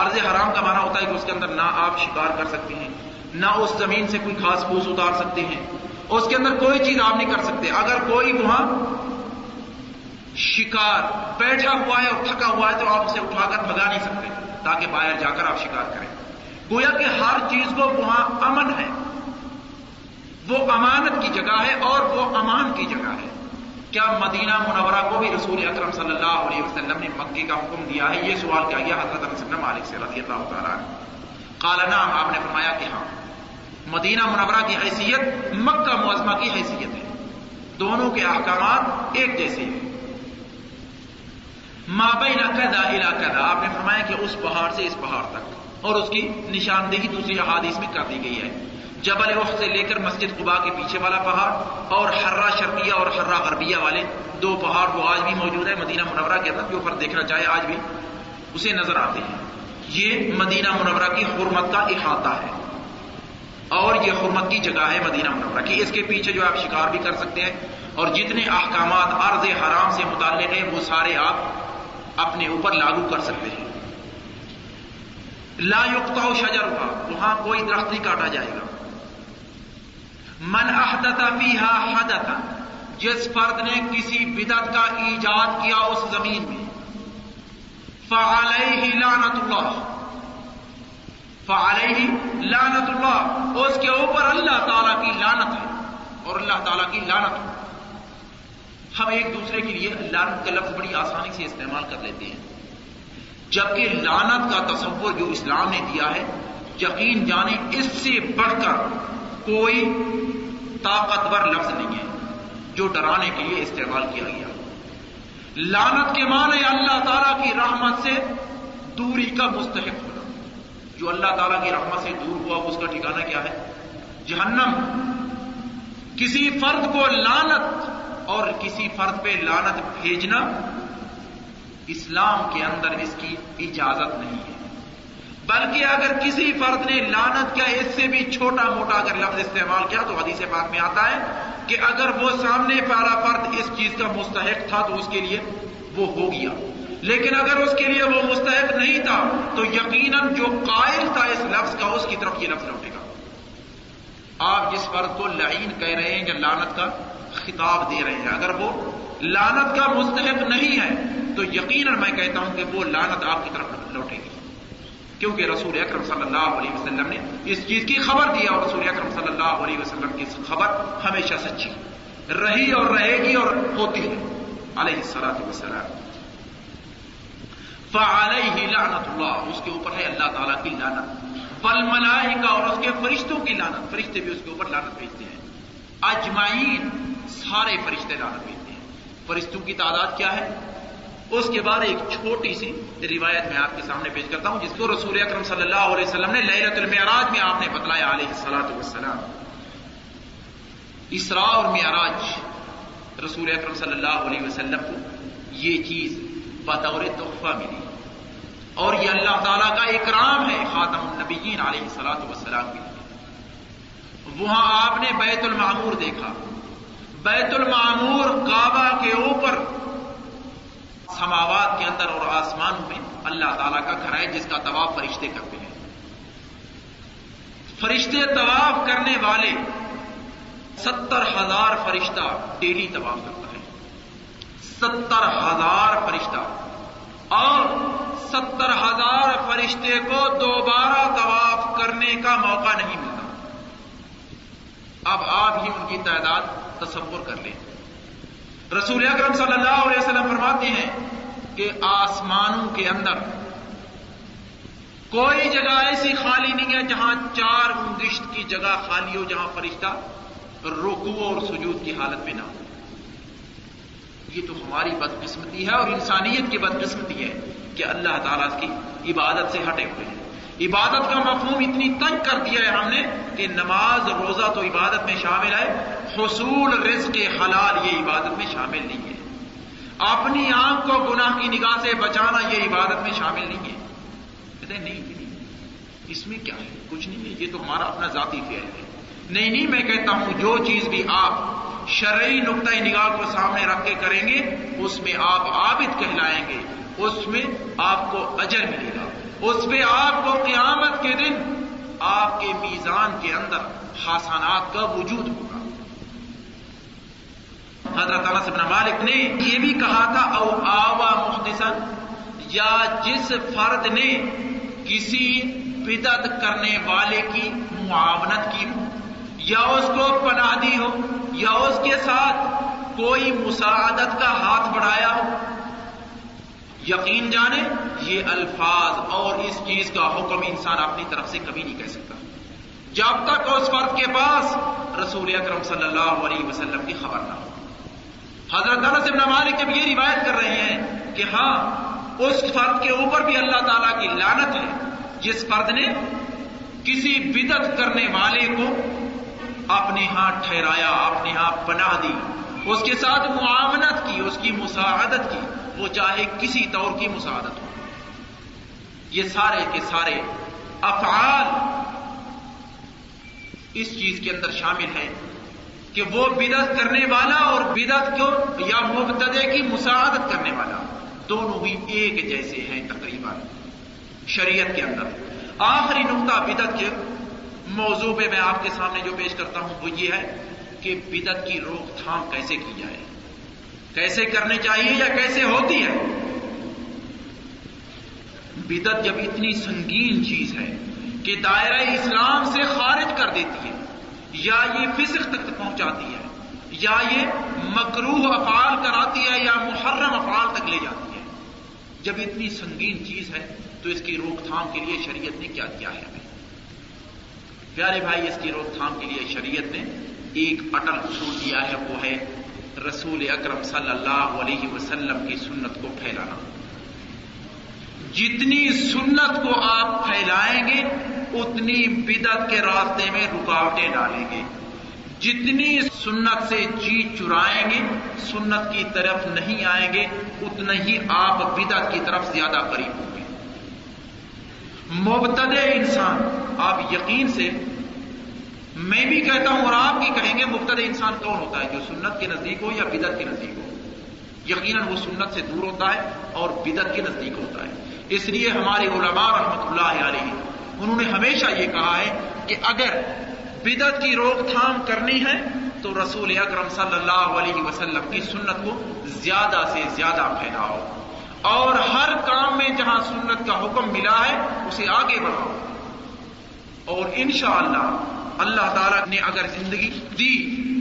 ارض حرام کا معنی ہوتا ہے کہ اس کے اندر نہ آپ شکار کر سکتے ہیں، نہ اس زمین سے کوئی گھاس پھوس اتار سکتے ہیں، اس کے اندر کوئی چیز آپ نہیں کر سکتے. اگر کوئی وہاں شکار بیٹھا ہوا ہے اور تھکا ہوا ہے تو آپ اسے اٹھا کر بھگا نہیں سکتے تاکہ باہر جا کر آپ شکار کریں. گویا کہ ہر چیز کو وہاں امن ہے، وہ امانت کی جگہ ہے اور وہ امان کی جگہ ہے. کیا مدینہ منورہ کو بھی رسول اکرم صلی اللہ علیہ وسلم نے مکے کا حکم دیا ہے؟ یہ سوال کیا گیا حضرت انس بن مالک سے رضی اللہ تعالیٰ عنہ. قال نعم، آپ نے فرمایا کہ ہاں، مدینہ منورہ کی حیثیت مکہ معظمہ کی حیثیت ہے، دونوں کے احکامات ایک جیسے ہیں. ما بین کذا الی کذا، آپ نے فرمایا کہ اس پہاڑ سے اس پہاڑ تک، اور اس کی نشاندہی دوسری احادیث میں کر دی گئی ہے. جبل احد سے لے کر مسجد قباء کے پیچھے والا پہاڑ اور حرہ شرقیہ اور حرہ غربیہ والے دو پہاڑ وہ آج بھی موجود ہے مدینہ منورہ کے اندر. جو اوپر دیکھنا چاہے آج بھی اسے نظر آتے ہیں. یہ مدینہ منورہ کی حرمت کا احاطہ ہے اور یہ حرمت کی جگہ ہے مدینہ منورہ کی. اس کے پیچھے جو آپ شکار بھی کر سکتے ہیں اور جتنے احکامات ارض حرام سے متعلق ہیں وہ سارے آپ اپنے اوپر لاگو کر سکتے ہیں. لا یقطع شجرها، وہاں کوئی درخت نہیں کاٹا جائے گا. من احدث فیہا حدثا، جس فرد نے کسی بدعت کا ایجاد کیا اس زمین میں، فعلیہ لعنت اللہ، فعلیہ لعنت اللہ، اس کے اوپر اللہ تعالیٰ کی لعنت ہے اور اللہ تعالیٰ کی لعنت ہے. ہم ایک دوسرے کے لیے لعنت کا لفظ بڑی آسانی سے استعمال کر لیتے ہیں، جبکہ لعنت کا تصور جو اسلام نے دیا ہے، یقین جانے اس سے بڑھ کر کوئی طاقتور لفظ نہیں ہے جو ڈرانے کے لیے استعمال کیا گیا. لعنت کے معنی اللہ تعالیٰ کی رحمت سے دوری کا مستحق ہونا. جو اللہ تعالیٰ کی رحمت سے دور ہوا اس کا ٹھکانہ کیا ہے؟ جہنم. کسی فرد کو لعنت اور کسی فرد پہ لعنت بھیجنا اسلام کے اندر اس کی اجازت نہیں ہے، بلکہ اگر کسی فرد نے لعنت کیا اس سے بھی چھوٹا موٹا اگر لفظ استعمال کیا تو حدیث پاک میں آتا ہے کہ اگر وہ سامنے والا فرد اس چیز کا مستحق تھا تو اس کے لیے وہ ہو گیا، لیکن اگر اس کے لیے وہ مستحق نہیں تھا تو یقیناً جو قائل تھا اس لفظ کا اس کی طرف یہ لفظ لوٹے گا. آپ جس فرد کو لعین کہہ رہے ہیں یا لعنت کا خطاب دے رہے ہیں، اگر وہ لعنت کا مستحق نہیں ہے تو یقیناً میں کہتا ہوں کہ وہ لعنت آپ کی طرف لوٹے گی، کیونکہ رسول اکرم صلی اللہ علیہ وسلم نے اس چیز کی خبر دی اور رسول اکرم صلی اللہ علیہ وسلم کی خبر ہمیشہ سچی رہی اور رہے گی اور ہوتی ہے علیہ الصلوۃ والسلام. فعلیہ لعنت اللہ، اس کے اوپر ہے اللہ تعالیٰ کی لعنت، والملائکہ، اور اس کے فرشتوں کی لعنت، فرشتے بھی اس کے اوپر لعنت بھیجتے ہیں. اجمعین، سارے فرشتے لعنت بھیجتے ہیں. فرشتوں کی تعداد کیا ہے؟ اس کے بعد ایک چھوٹی سی روایت میں آپ کے سامنے پیش کرتا ہوں جس کو رسول اکرم صلی اللہ علیہ وسلم نے لیلۃ المعراج میں آپ نے بتلایا علیہ الصلوۃ والسلام. اسراء اور معراج رسول اکرم صلی اللہ علیہ وسلم کو یہ چیز بطور تحفہ ملی اور یہ اللہ تعالیٰ کا اکرام ہے خاتم النبیین علیہ الصلوۃ والسلام کے لیے. وہاں آپ نے بیت المعمور دیکھا. بیت المعمور کعبہ کے اوپر سماوات کے اندر اور آسمانوں میں اللہ تعالیٰ کا گھر ہے جس کا طواف فرشتے کرتے ہیں. فرشتے طواف کرنے والے 70,000 فرشتہ ڈیلی طواف کرتا ہے. 70,000 فرشتہ، اور 70,000 فرشتے کو دوبارہ طواف کرنے کا موقع نہیں ملتا. اب آپ ہی ان کی تعداد تصور کر لیں. رسول اکرم صلی اللہ علیہ وسلم فرماتے ہیں کہ آسمانوں کے اندر کوئی جگہ ایسی خالی نہیں ہے جہاں 4 انگشت کی جگہ خالی ہو، جہاں فرشتہ رکوع اور سجود کی حالت میں نہ ہو. یہ تو ہماری بدقسمتی ہے اور انسانیت کی بدقسمتی ہے کہ اللہ تعالیٰ کی عبادت سے ہٹے ہوئے ہیں. عبادت کا مفہوم اتنی تنگ کر دیا ہے ہم نے کہ نماز روزہ تو عبادت میں شامل ہے، حصول رزق حلال یہ عبادت میں شامل نہیں ہے. اپنی آنکھ کو گناہ کی نگاہ سے بچانا یہ عبادت میں شامل نہیں ہے. کہتے ہیں نہیں اس میں کیا ہے، کچھ نہیں ہے، یہ تو ہمارا اپنا ذاتی فعل ہے. نہیں میں کہتا ہوں جو چیز بھی آپ شرعی نقطۂ نگاہ کو سامنے رکھ کے کریں گے اس میں آپ عابد کہلائیں گے، اس میں آپ کو اجر ملے گا، اس پہ آپ کو قیامت کے دن آپ کے میزان کے اندر حسنات کا وجود ہوگا. حضرت انس بن مالک نے یہ بھی کہا تھا او آوا محدثا، یا جس فرد نے کسی بدعت کرنے والے کی معاونت کی ہو یا اس کو پناہ دی ہو یا اس کے ساتھ کوئی مساعدت کا ہاتھ بڑھایا ہو، یقین جانے یہ الفاظ اور اس چیز کا حکم انسان اپنی طرف سے کبھی نہیں کہہ سکتا جب تک اس فرد کے پاس رسول اکرم صلی اللہ علیہ وسلم کی خبر نہ ہو. حضرت انس بن مالک جب یہ روایت کر رہے ہیں کہ ہاں اس فرد کے اوپر بھی اللہ تعالیٰ کی لعنت ہے جس فرد نے کسی بدعت کرنے والے کو اپنے ہاں ٹھہرایا، اپنے ہاں پناہ دی، اس کے ساتھ معاونت کی، اس کی مساعدت کی، وہ چاہے کسی طور کی مساعدت ہو. یہ سارے کے سارے افعال اس چیز کے اندر شامل ہیں کہ وہ بدعت کرنے والا اور بدعت کو یا مبتدع کی مساعدت کرنے والا دونوں ہی ایک جیسے ہیں تقریباً شریعت کے اندر. آخری نقطہ بدعت کے موضوع پہ میں آپ کے سامنے جو پیش کرتا ہوں وہ یہ ہے کہ بدعت کی روک تھام کیسے کی جائے، کیسے کرنی چاہیے یا کیسے ہوتی ہے. بدعت جب اتنی سنگین چیز ہے کہ دائرہ اسلام سے خارج کر دیتی ہے یا یہ فسق تک پہنچاتی ہے یا یہ مکروہ افعال کراتی ہے یا محرم افعال تک لے جاتی ہے، جب اتنی سنگین چیز ہے تو اس کی روک تھام کے لیے شریعت نے کیا کیا ہے؟ ہمیں پیارے بھائی، اس کی روک تھام کے لیے شریعت نے ایک اٹل اصول دیا ہے، وہ ہے رسول اکرم صلی اللہ علیہ وسلم کی سنت کو پھیلانا. جتنی سنت کو آپ پھیلائیں گے اتنی بدعت کے راستے میں رکاوٹیں ڈالیں گے. جتنی سنت سے جی چرائیں گے، سنت کی طرف نہیں آئیں گے، اتنا ہی آپ بدعت کی طرف زیادہ قریب ہوں گے. مبتدع انسان، آپ یقین سے میں بھی کہتا ہوں اور آپ بھی کہیں گے مبتدع انسان کون ہوتا ہے؟ جو سنت کے نزدیک ہو یا بدعت کے نزدیک ہو. یقیناً وہ سنت سے دور ہوتا ہے اور بدعت کے نزدیک ہوتا ہے. اس لیے ہمارے علماء رحمۃ اللہ علیہ انہوں نے ہمیشہ یہ کہا ہے کہ اگر بدعت کی روک تھام کرنی ہے تو رسول اکرم صلی اللہ علیہ وسلم کی سنت کو زیادہ سے زیادہ پھیلاؤ اور ہر کام میں جہاں سنت کا حکم ملا ہے اسے آگے بڑھاؤ. اور انشاءاللہ اللہ تعالیٰ نے اگر زندگی دی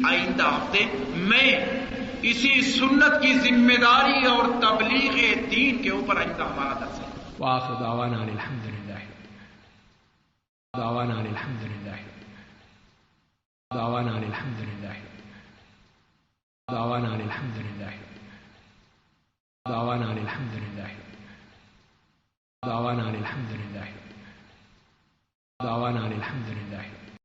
آئندہ ہفتے میں اسی سنت کی ذمہ داری اور تبلیغ دین کے اوپر آئندہ ہمارا درس ہے. وآخر دعوانا ان الحمد للہ دعوانا ان الحمد للہ دعوانا ان الحمد للہ دعوانا ان الحمد للہ دعوانا ان الحمد للہ دعوانا ان الحمد للہ دعوانا ان الحمد للہ